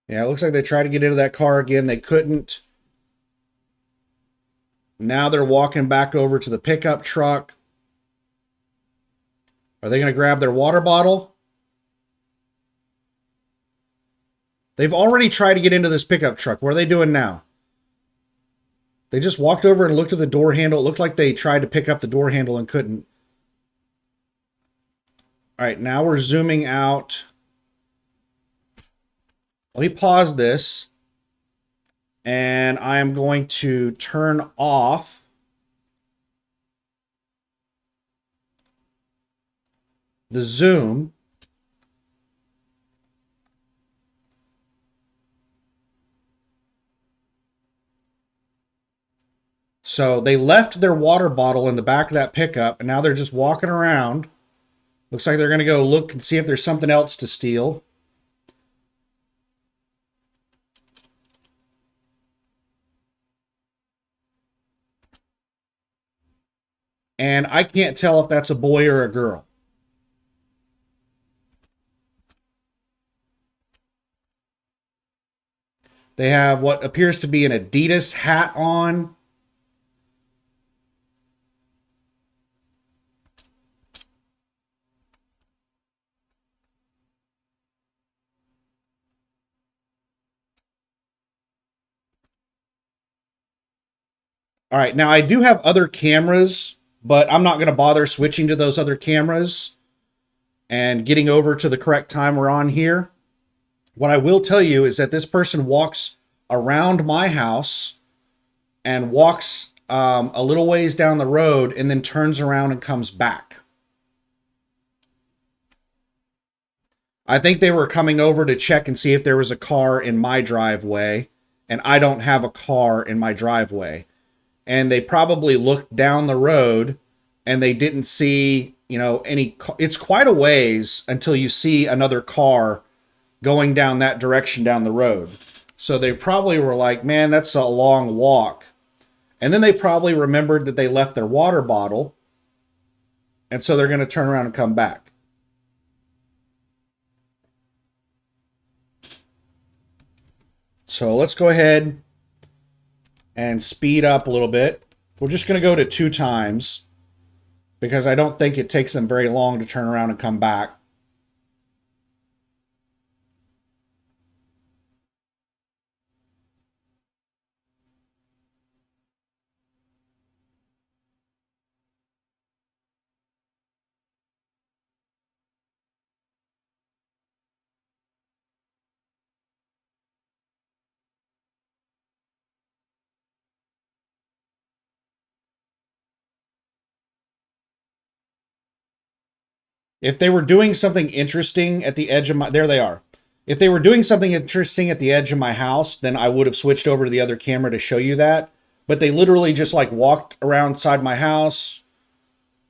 Yeah, it looks like they tried to get into that car again. They couldn't. Now they're walking back over to the pickup truck. Are they going to grab their water bottle? They've already tried to get into this pickup truck. What are they doing now? They just walked over and looked at the door handle. It looked like they tried to pick up the door handle and couldn't. All right, now we're zooming out. Let me pause this. And I am going to turn off the zoom. So they left their water bottle in the back of that pickup, and now they're just walking around. Looks like they're going to go look and see if there's something else to steal. And I can't tell if that's a boy or a girl. They have what appears to be an Adidas hat on. All right, now I do have other cameras, but I'm not going to bother switching to those other cameras and getting over to the correct time we're on here. What I will tell you is that this person walks around my house and walks a little ways down the road and then turns around and comes back. I think they were coming over to check and see if there was a car in my driveway, and I don't have a car in my driveway. And they probably looked down the road and they didn't see, any. It's quite a ways until you see another car going down that direction down the road. So they probably were like, man, that's a long walk. And then they probably remembered that they left their water bottle. And so they're going to turn around and come back. So let's go ahead and speed up a little bit. We're just going to go to 2 times because I don't think it takes them very long to turn around and come back. If they were doing something interesting at the edge of my... There they are. If they were doing something interesting at the edge of my house, then I would have switched over to the other camera to show you that. But they literally just like walked around inside my house.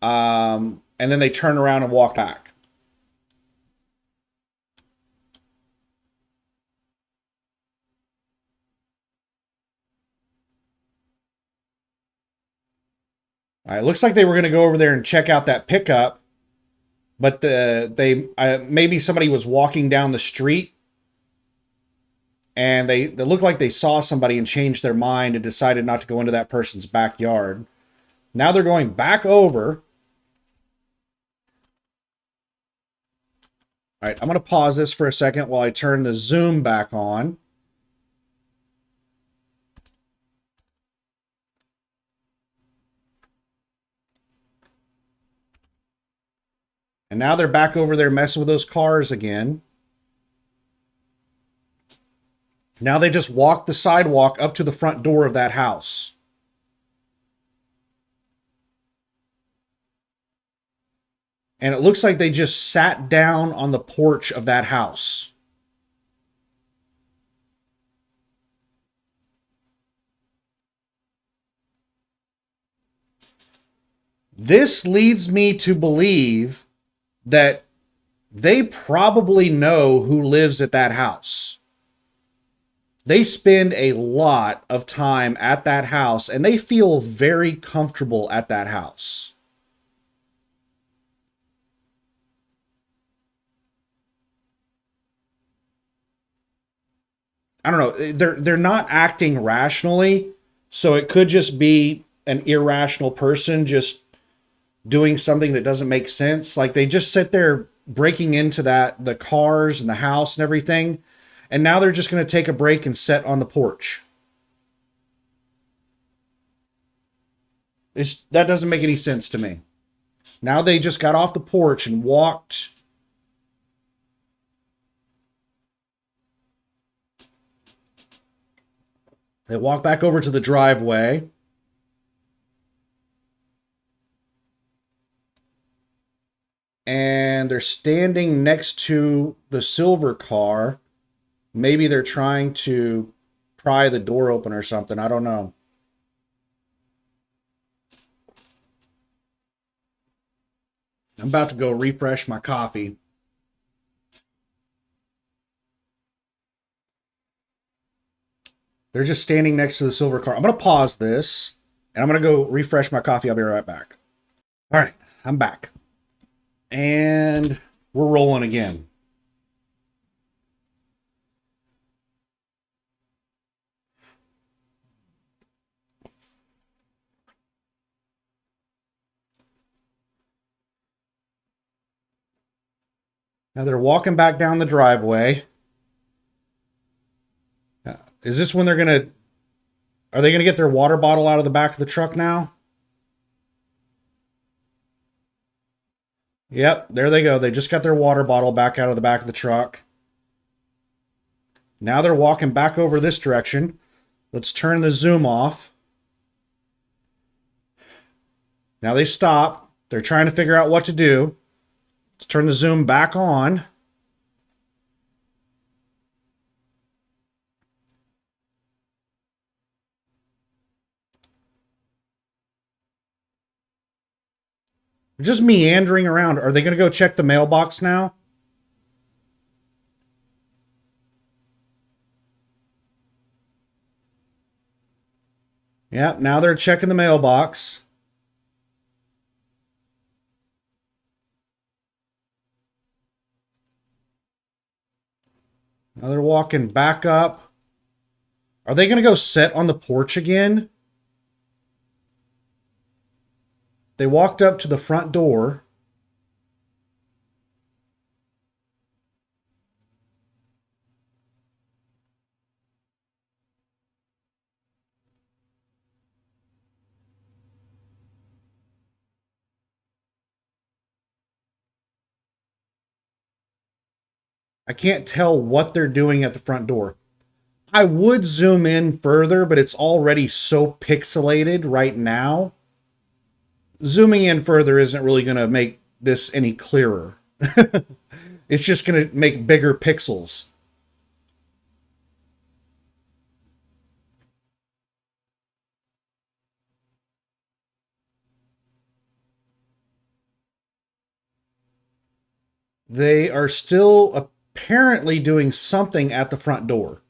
And then they turned around and walked back. All right, looks like they were going to go over there and check out that pickup. But maybe somebody was walking down the street and they looked like they saw somebody and changed their mind and decided not to go into that person's backyard. Now they're going back over. All right, I'm going to pause this for a second while I turn the zoom back on. And now they're back over there messing with those cars again. Now they just walked the sidewalk up to the front door of that house. And it looks like they just sat down on the porch of that house. This leads me to believe that they probably know who lives at that house. They spend a lot of time at that house and they feel very comfortable at that house. I don't know. They're not acting rationally, so it could just be an irrational person just doing something that doesn't make sense. Like they just sit there breaking into the cars and the house and everything, and now they're just going to take a break and sit on the porch. That doesn't make any sense to me. Now they just got off the porch and walked. They walked back over to the driveway. And they're standing next to the silver car. Maybe they're trying to pry the door open or something. I don't know. I'm about to go refresh my coffee. They're just standing next to the silver car. I'm going to pause this, and I'm going to go refresh my coffee. I'll be right back. All right, I'm back. And we're rolling again. Now they're walking back down the driveway. Is this when are they going to get their water bottle out of the back of the truck now? Yep, there they go. They just got their water bottle back out of the back of the truck. Now they're walking back over this direction. Let's turn the zoom off. Now they stop. They're trying to figure out what to do. Let's turn the zoom back on. They're just meandering around. Are they going to go check the mailbox now? Yep, now they're checking the mailbox. Now they're walking back up. Are they going to go sit on the porch again? They walked up to the front door. I can't tell what they're doing at the front door. I would zoom in further, but it's already so pixelated right now. Zooming in further isn't really going to make this any clearer. It's just going to make bigger pixels. They are still apparently doing something at the front door.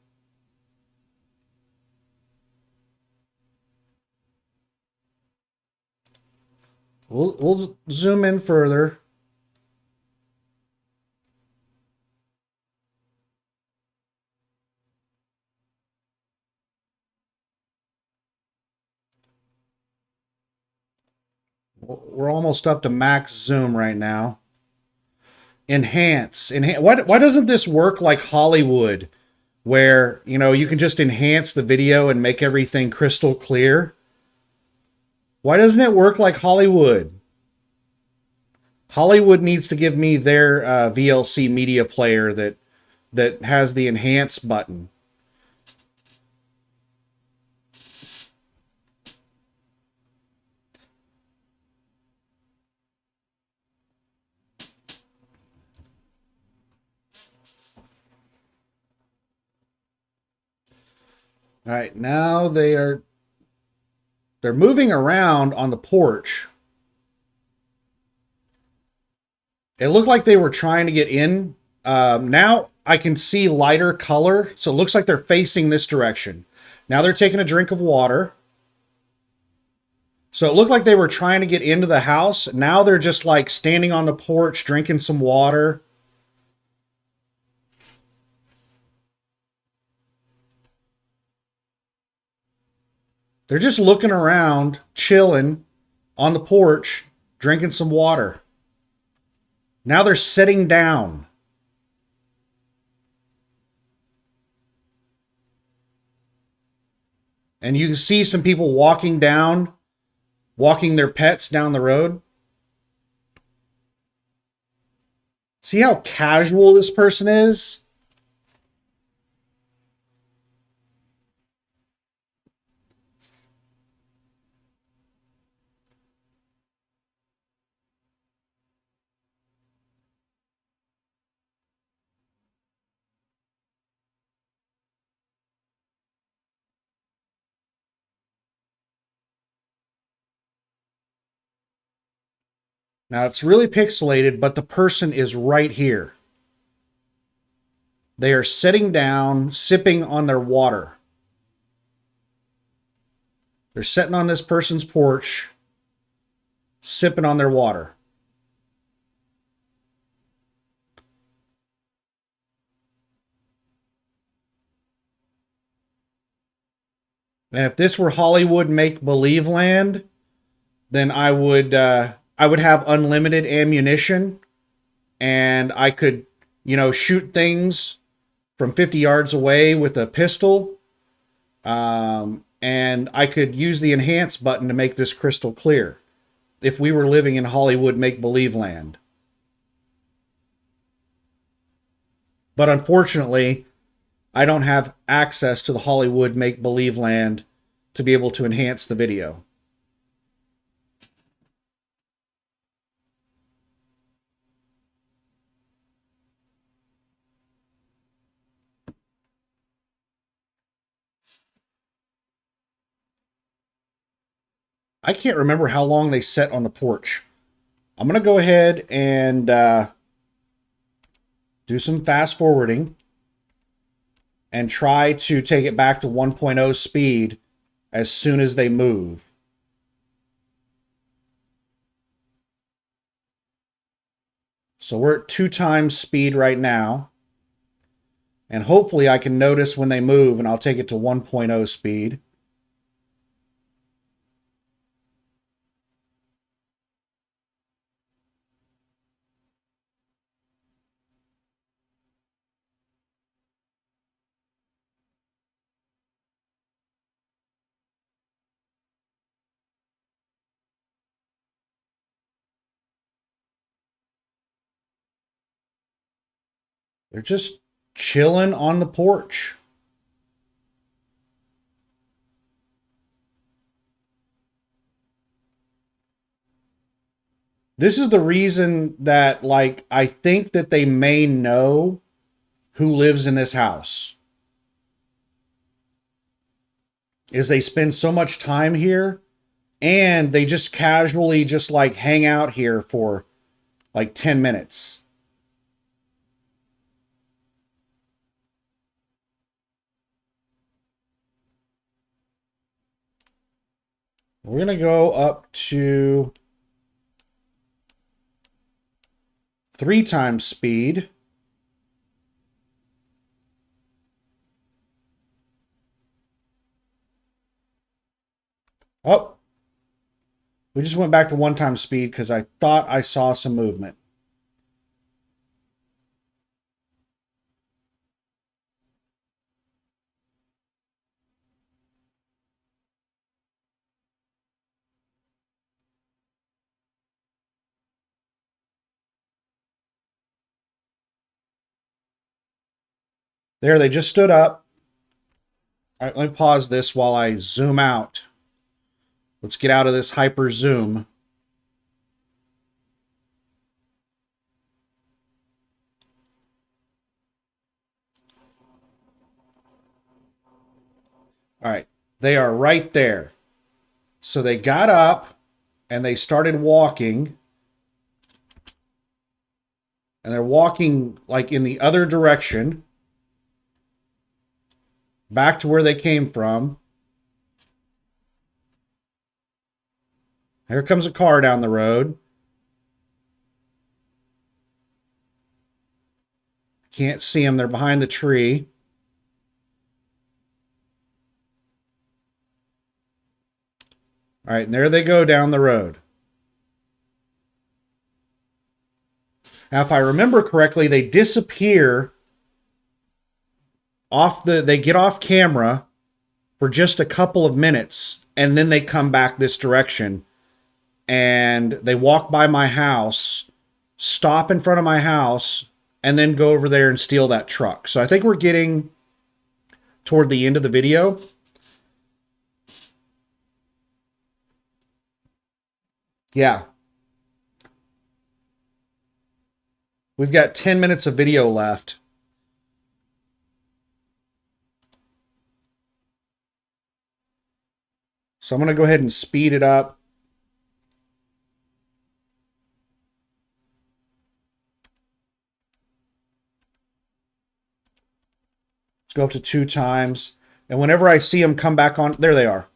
We'll zoom in further. We're almost up to max zoom right now. Enhance. Why doesn't this work like Hollywood, where you can just enhance the video and make everything crystal clear? Why doesn't it work like Hollywood? Hollywood needs to give me their VLC media player that has the enhance button. All right, now they're moving around on the porch. It looked like they were trying to get in. Now I can see lighter color, so it looks like they're facing this direction. Now they're taking a drink of water. So it looked like they were trying to get into the house. Now they're just like standing on the porch, drinking some water. They're just looking around, chilling on the porch, drinking some water. Now they're sitting down. And you can see some people walking their pets down the road. See how casual this person is? Now it's really pixelated, but the person is right here. They are sitting down, sipping on their water. They're sitting on this person's porch, sipping on their water. And if this were Hollywood make-believe land, then I would have unlimited ammunition, and I could, shoot things from 50 yards away with a pistol. And I could use the enhance button to make this crystal clear if we were living in Hollywood make-believe land. But unfortunately, I don't have access to the Hollywood make-believe land to be able to enhance the video. I can't remember how long they sat on the porch. I'm going to go ahead and do some fast forwarding and try to take it back to 1.0 speed as soon as they move. So we're at 2 times speed right now. And hopefully I can notice when they move, and I'll take it to 1.0 speed. They're just chilling on the porch. This is the reason that, like, I think that they may know who lives in this house. Is they spend so much time here, and they just casually just like hang out here for like 10 minutes. We're going to go up to 3 times speed. Oh, we just went back to 1 time speed because I thought I saw some movement. There, they just stood up. All right, let me pause this while I zoom out. Let's get out of this hyper zoom. All right, they are right there. So they got up and they started walking. And they're walking like in the other direction, back to where they came from. Here comes a car down the road. Can't see them. They're behind the tree. All right, and there they go down the road. Now, if I remember correctly, they disappear they get off camera for just a couple of minutes, and then they come back this direction, and they walk by my house, stop in front of my house, and then go over there and steal that truck. So I think we're getting toward the end of the video. Yeah. We've got 10 minutes of video left. So I'm going to go ahead and speed it up. Let's go up to 2 times. And whenever I see them come back on, there they are.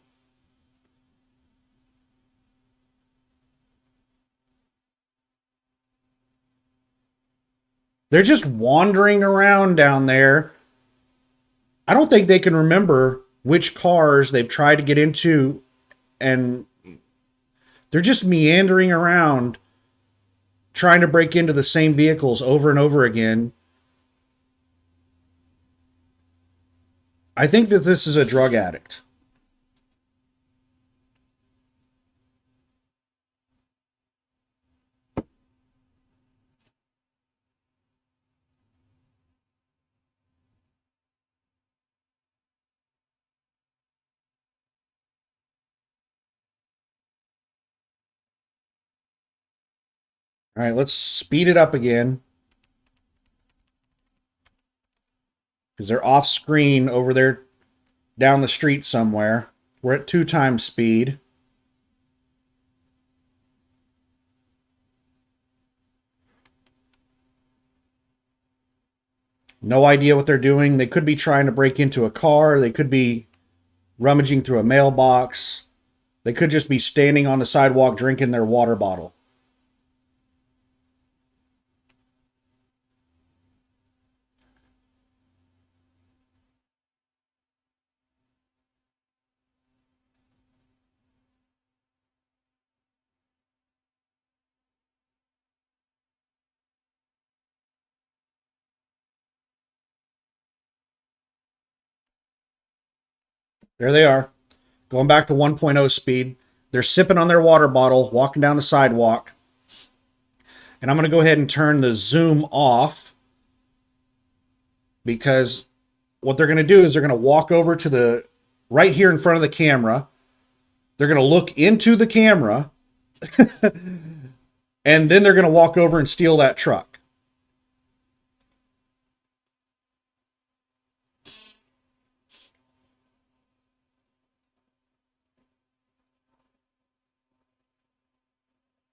They're just wandering around down there. I don't think they can remember which cars they've tried to get into, and they're just meandering around trying to break into the same vehicles over and over again. I think that this is a drug addict. All right, let's speed it up again. Because they're off screen over there down the street somewhere. We're at 2 times speed. No idea what they're doing. They could be trying to break into a car. They could be rummaging through a mailbox. They could just be standing on the sidewalk drinking their water bottle. There they are, going back to 1.0 speed. They're sipping on their water bottle, walking down the sidewalk. And I'm going to go ahead and turn the zoom off, because what they're going to do is they're going to walk over to the right here in front of the camera. They're going to look into the camera and then they're going to walk over and steal that truck.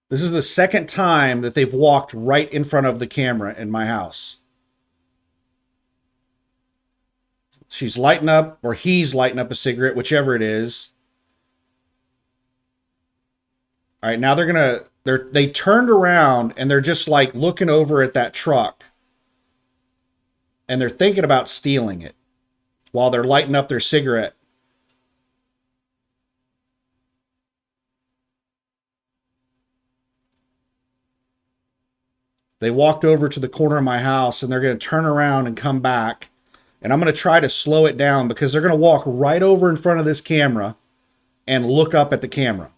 This is the second time that they've walked right in front of the camera in my house. She's lighting up, or he's lighting up a cigarette, whichever it is. All right, now they turned around and they're just like looking over at that truck. And they're thinking about stealing it while they're lighting up their cigarette. They walked over to the corner of my house and they're going to turn around and come back. And I'm going to try to slow it down because they're going to walk right over in front of this camera and look up at the camera.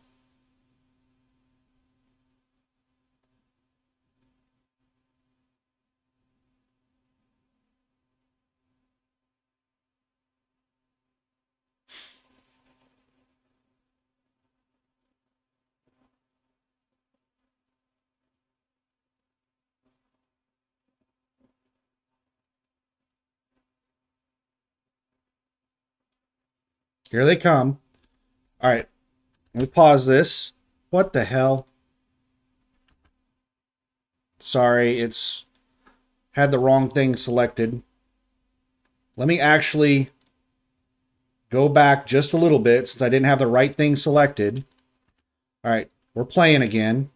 Here they come. All right, let me pause this. What the hell? Sorry, it's had the wrong thing selected. Let me actually go back just a little bit since I didn't have the right thing selected. All right, we're playing again.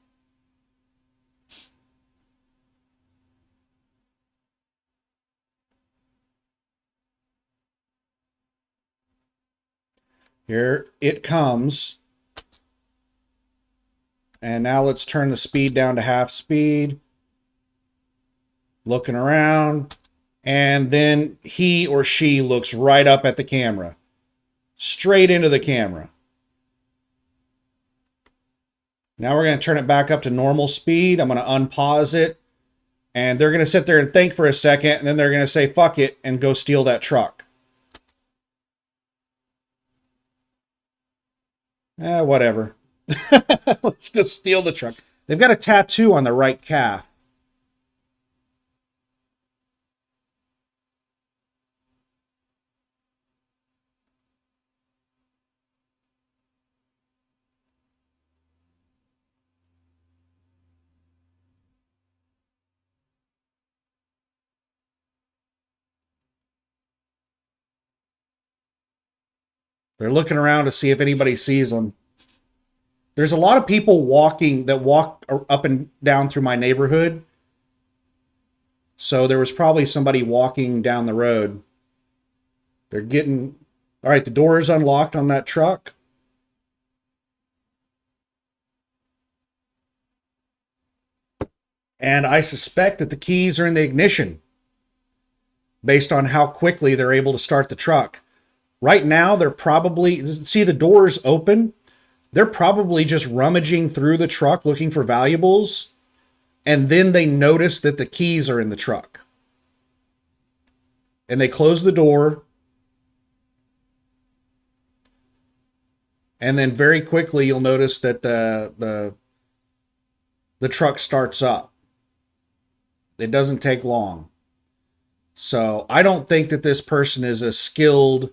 Here it comes. And now let's turn the speed down to half speed. Looking around. And then he or she looks right up at the camera. Straight into the camera. Now we're going to turn it back up to normal speed. I'm going to unpause it. And they're going to sit there and think for a second. And then they're going to say, fuck it, and go steal that truck. Whatever. Let's go steal the truck. They've got a tattoo on the right calf. They're looking around to see if anybody sees them. There's a lot of people that walk up and down through my neighborhood. So there was probably somebody walking down the road. They're getting... All right, the door is unlocked on that truck. And I suspect that the keys are in the ignition based on how quickly they're able to start the truck. Right now, they're probably... See, the door's open. They're probably just rummaging through the truck looking for valuables. And then they notice that the keys are in the truck. And they close the door. And then very quickly you'll notice that the truck starts up. It doesn't take long. So I don't think that this person is a skilled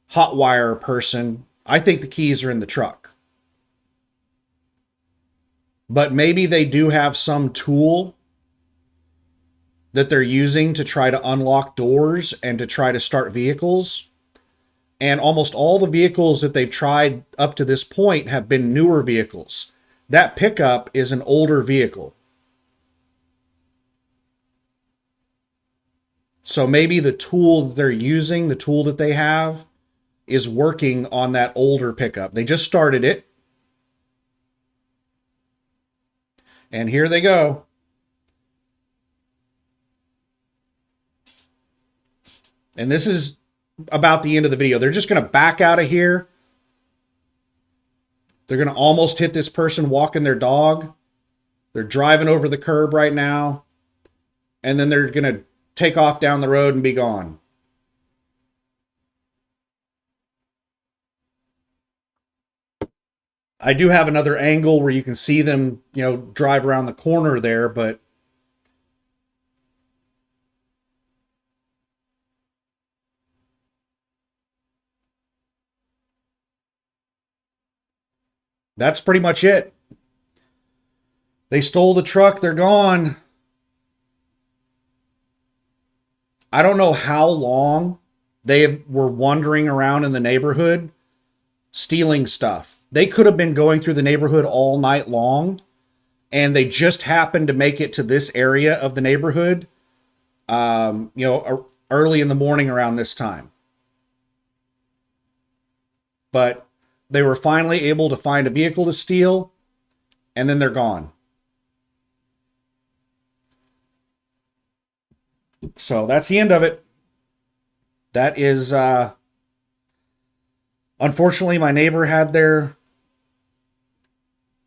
hot wire person. I think the keys are in the truck. But maybe they do have some tool that they're using to try to unlock doors and to try to start vehicles. And almost all the vehicles that they've tried up to this point have been newer vehicles. That pickup is an older vehicle. So maybe the tool they're using, the tool that they have, is working on that older pickup. They just started it. And here they go. And this is about the end of the video. They're just going to back out of here. They're going to almost hit this person walking their dog. They're driving over the curb right now. And then they're going to take off down the road and be gone. I do have another angle where you can see them, drive around the corner there, but that's pretty much it. They stole the truck. They're gone. I don't know how long they were wandering around in the neighborhood stealing stuff. They could have been going through the neighborhood all night long, and they just happened to make it to this area of the neighborhood, early in the morning around this time. But they were finally able to find a vehicle to steal, and then they're gone. So that's the end of it. That is, unfortunately, my neighbor had their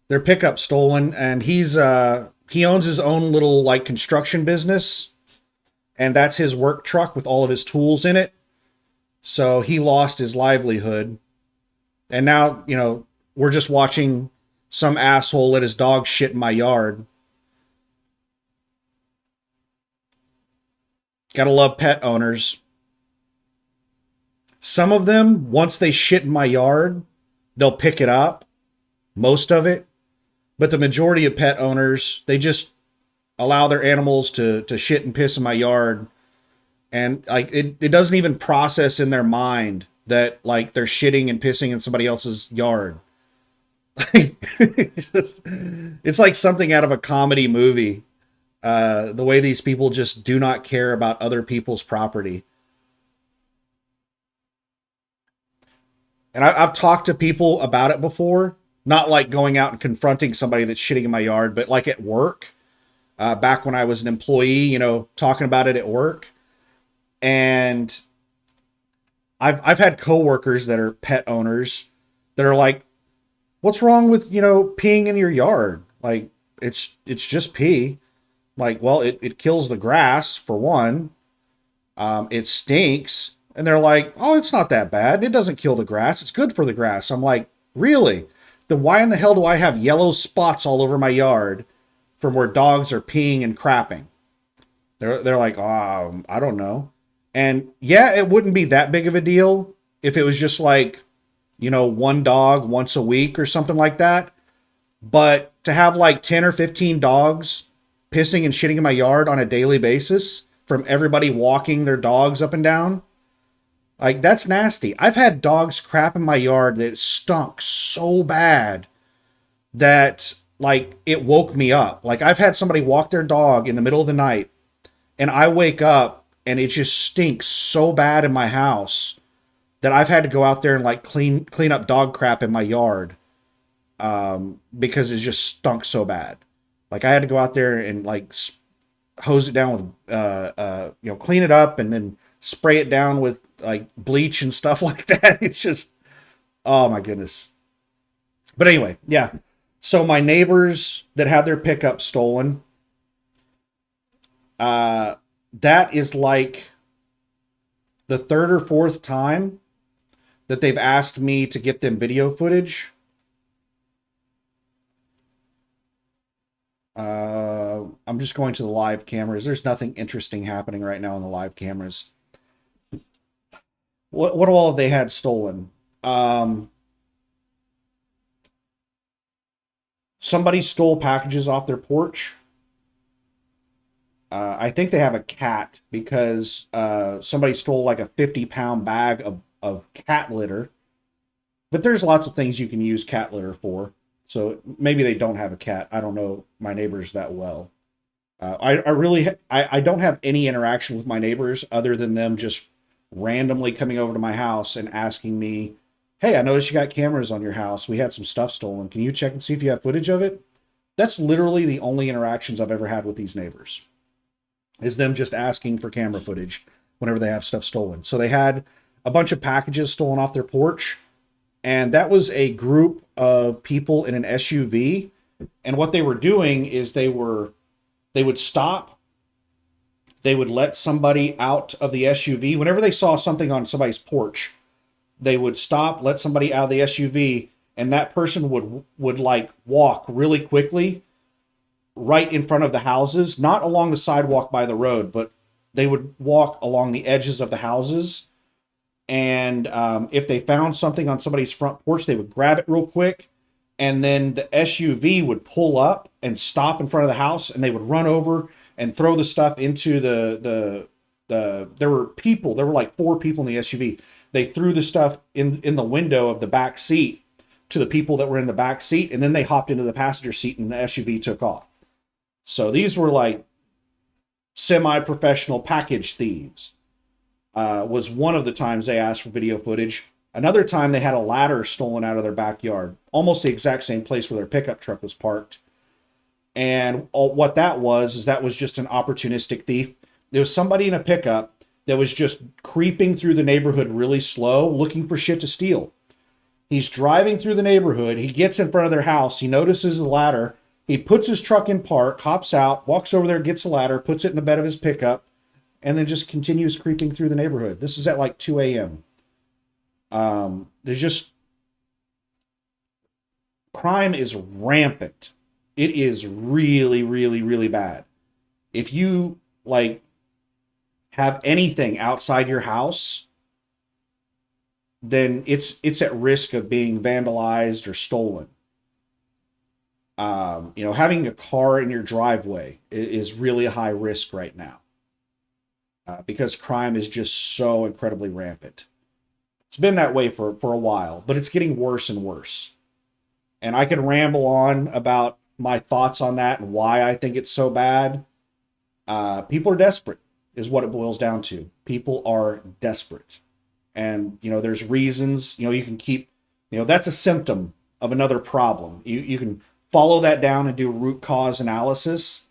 pickup stolen, and he owns his own little like construction business, and that's his work truck with all of his tools in it. So he lost his livelihood, and now we're just watching some asshole let his dog shit in my yard. Gotta love pet owners. Some of them, once they shit in my yard, they'll pick it up, most of it. But the majority of pet owners, they just allow their animals to shit and piss in my yard. And like it doesn't even process in their mind that like they're shitting and pissing in somebody else's yard. It's like something out of a comedy movie. The way these people just do not care about other people's property. And I've talked to people about it before, not like going out and confronting somebody that's shitting in my yard, but like at work, back when I was an employee, talking about it at work. And I've had coworkers that are pet owners that are like, what's wrong with, peeing in your yard? Like, it's just pee. Like, well, it kills the grass for one. It stinks. And they're like, oh, it's not that bad. It doesn't kill the grass. It's good for the grass. I'm like, really? Then why in the hell do I have yellow spots all over my yard from where dogs are peeing and crapping? They're like, oh, I don't know. And yeah, it wouldn't be that big of a deal if it was just like, one dog once a week or something like that. But to have like 10 or 15 dogs pissing and shitting in my yard on a daily basis from everybody walking their dogs up and down, like, that's nasty. I've had dogs crap in my yard that stunk so bad that, like, it woke me up. Like, I've had somebody walk their dog in the middle of the night, and I wake up, and it just stinks so bad in my house that I've had to go out there and, like, clean up dog crap in my yard because it just stunk so bad. Like, I had to go out there and, like, hose it down with, clean it up and then spray it down with like bleach and stuff like that. It's just, oh my goodness. But anyway, yeah. So my neighbors that had their pickup stolen, that is like the third or fourth time that they've asked me to get them video footage. I'm just going to the live cameras. There's nothing interesting happening right now on the live cameras. What all have they had stolen? Somebody stole packages off their porch. I think they have a cat because somebody stole like a 50-pound bag of cat litter, but there's lots of things you can use cat litter for. So maybe they don't have a cat. I don't know my neighbors that well. I really I don't have any interaction with my neighbors other than them just randomly coming over to my house and asking me, "Hey, I noticed you got cameras on your house. We had some stuff stolen. Can you check and see if you have footage of it?" That's literally the only interactions I've ever had with these neighbors, is them just asking for camera footage whenever they have stuff stolen. So they had a bunch of packages stolen off their porch, and that was a group of people in an SUV. And what they were doing is they would stop, they would let somebody out of the SUV. Whenever they saw something on somebody's porch, they would stop, let somebody out of the SUV, and that person would like walk really quickly right in front of the houses, not along the sidewalk by the road, but they would walk along the edges of the houses. And if they found something on somebody's front porch, they would grab it real quick, and then the SUV would pull up and stop in front of the house, and they would run over and throw the stuff into the there were like 4 people in the SUV. They threw the stuff in the window of the back seat to the people that were in the back seat, and then they hopped into the passenger seat and the SUV took off. So these were like semi-professional package thieves. Was one of the times they asked for video footage. Another time they had a ladder stolen out of their backyard, almost the exact same place where their pickup truck was parked. And what that was is that was just an opportunistic thief. There was somebody in a pickup that was just creeping through the neighborhood really slow, looking for shit to steal. He's driving through the neighborhood. He gets in front of their house. He notices the ladder. He puts his truck in park, hops out, walks over there, gets a ladder, puts it in the bed of his pickup, and then just continues creeping through the neighborhood. This is at like 2 a.m. There's just, crime is rampant. It is really, really, really bad. If you like have anything outside your house, then it's at risk of being vandalized or stolen. Having a car in your driveway is really a high risk right now, because crime is just so incredibly rampant. It's been that way for a while, but it's getting worse and worse. And I could ramble on about my thoughts on that and why I think it's so bad. People are desperate, is what it boils down to. People are desperate. And, there's reasons, you can keep, that's a symptom of another problem. You can follow that down and do root cause analysis.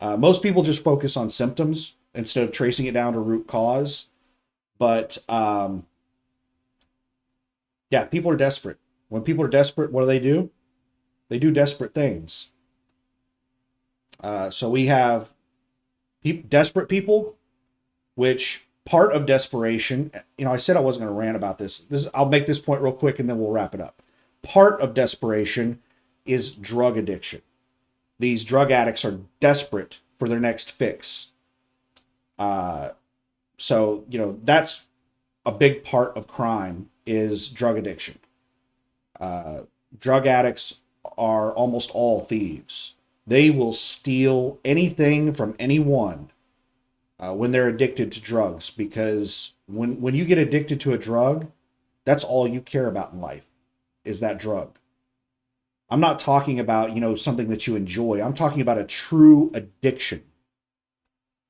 Most people just focus on symptoms instead of tracing it down to root cause. But, yeah, people are desperate. When people are desperate, what do? They do desperate things. So we have desperate people, which part of desperation, I said I wasn't going to rant about this. I'll make this point real quick and then we'll wrap it up. Part of desperation is drug addiction. These drug addicts are desperate for their next fix. So that's a big part of crime, is drug addiction. Drug addicts are almost all thieves. They will steal anything from anyone when they're addicted to drugs, because when you get addicted to a drug, that's all you care about in life, is that drug. I'm not talking about, something that you enjoy. I'm talking about a true addiction.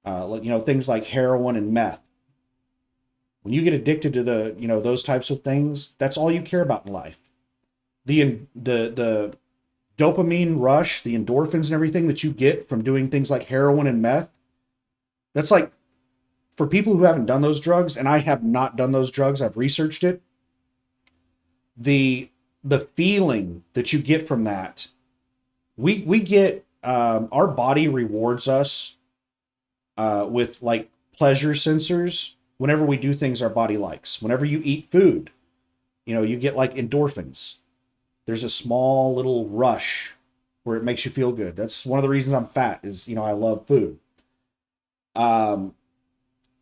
Things like heroin and meth. When you get addicted to those types of things, that's all you care about in life. The dopamine rush, the endorphins and everything that you get from doing things like heroin and meth, that's like, for people who haven't done those drugs, and I have not done those drugs, I've researched it, the feeling that you get from that, we get, our body rewards us with like pleasure sensors whenever we do things our body likes. Whenever you eat food, you get like endorphins. There's a small little rush where it makes you feel good. That's one of the reasons I'm fat, is, I love food.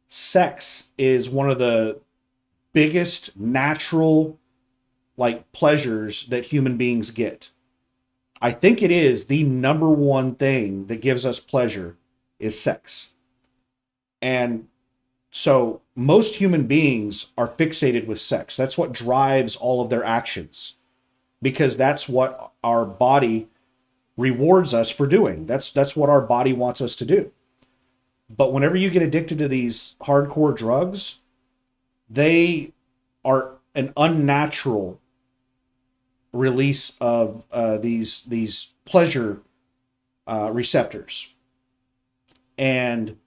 Sex is one of the biggest natural like pleasures that human beings get. I think it is the number one thing that gives us pleasure, is sex. And so most human beings are fixated with sex. That's what drives all of their actions because that's what our body rewards us for doing. That's what our body wants us to do. But whenever you get addicted to these hardcore drugs, they are an unnatural release of these pleasure receptors. And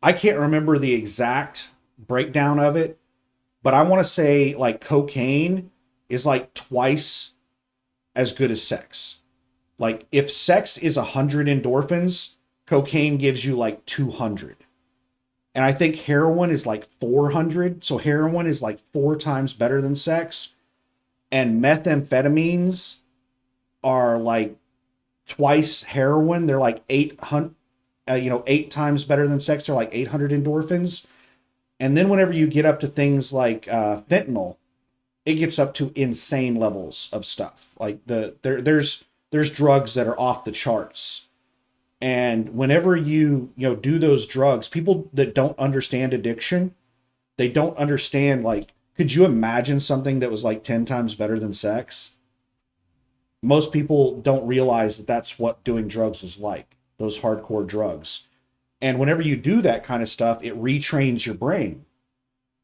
I can't remember the exact breakdown of it, but I want to say like cocaine is like twice as good as sex. Like if sex is 100 endorphins, cocaine gives you like 200. And I think heroin is like 400. So heroin is like 4 times better than sex. And methamphetamines are like twice heroin. They're like 800, 8 times better than sex. They're like 800 endorphins. And then whenever you get up to things like fentanyl, it gets up to insane levels of stuff. Like there's drugs that are off the charts. And whenever you do those drugs, people that don't understand addiction, they don't understand, like, could you imagine something that was like 10 times better than sex? Most people don't realize that that's what doing drugs is like, those hardcore drugs. And whenever you do that kind of stuff, it retrains your brain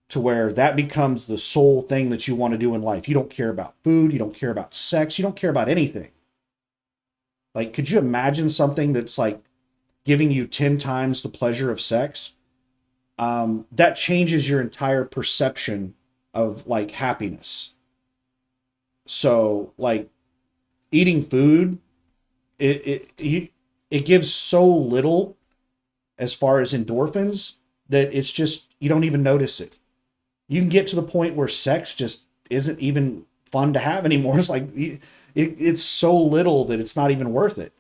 to where that becomes the sole thing that you want to do in life. You don't care about food. You don't care about sex. You don't care about anything. Like, could you imagine something that's like giving you 10 times the pleasure of sex? That changes your entire perception of like happiness. So like eating food, it gives so little as far as endorphins that it's just, you don't even notice it. You can get to the point where sex just isn't even fun to have anymore. It's like, it's so little that it's not even worth it.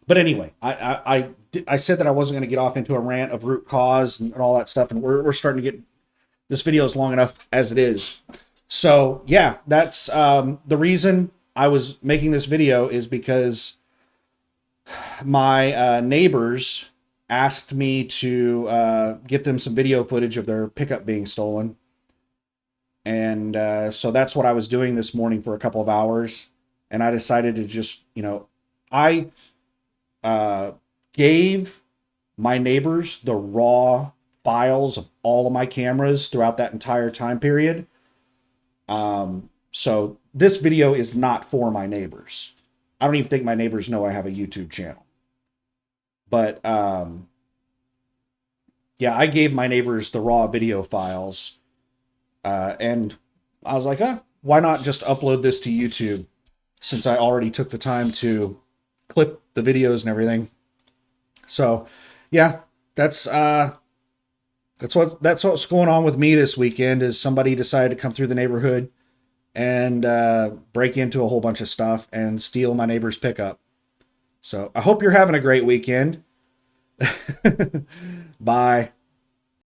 But anyway, I said that I wasn't going to get off into a rant of root cause and all that stuff. And we're starting to get, this video is long enough as it is. So yeah, that's the reason I was making this video is because my neighbors asked me to get them some video footage of their pickup being stolen. And so that's what I was doing this morning for a couple of hours. And I decided to just, I gave my neighbors the raw files of all of my cameras throughout that entire time period. So this video is not for my neighbors. I don't even think my neighbors know I have a YouTube channel. But yeah, I gave my neighbors the raw video files. And I was like, why not just upload this to YouTube since I already took the time to clip the videos and everything. So yeah, that's what's going on with me this weekend is somebody decided to come through the neighborhood and break into a whole bunch of stuff and steal my neighbor's pickup. So I hope you're having a great weekend. Bye.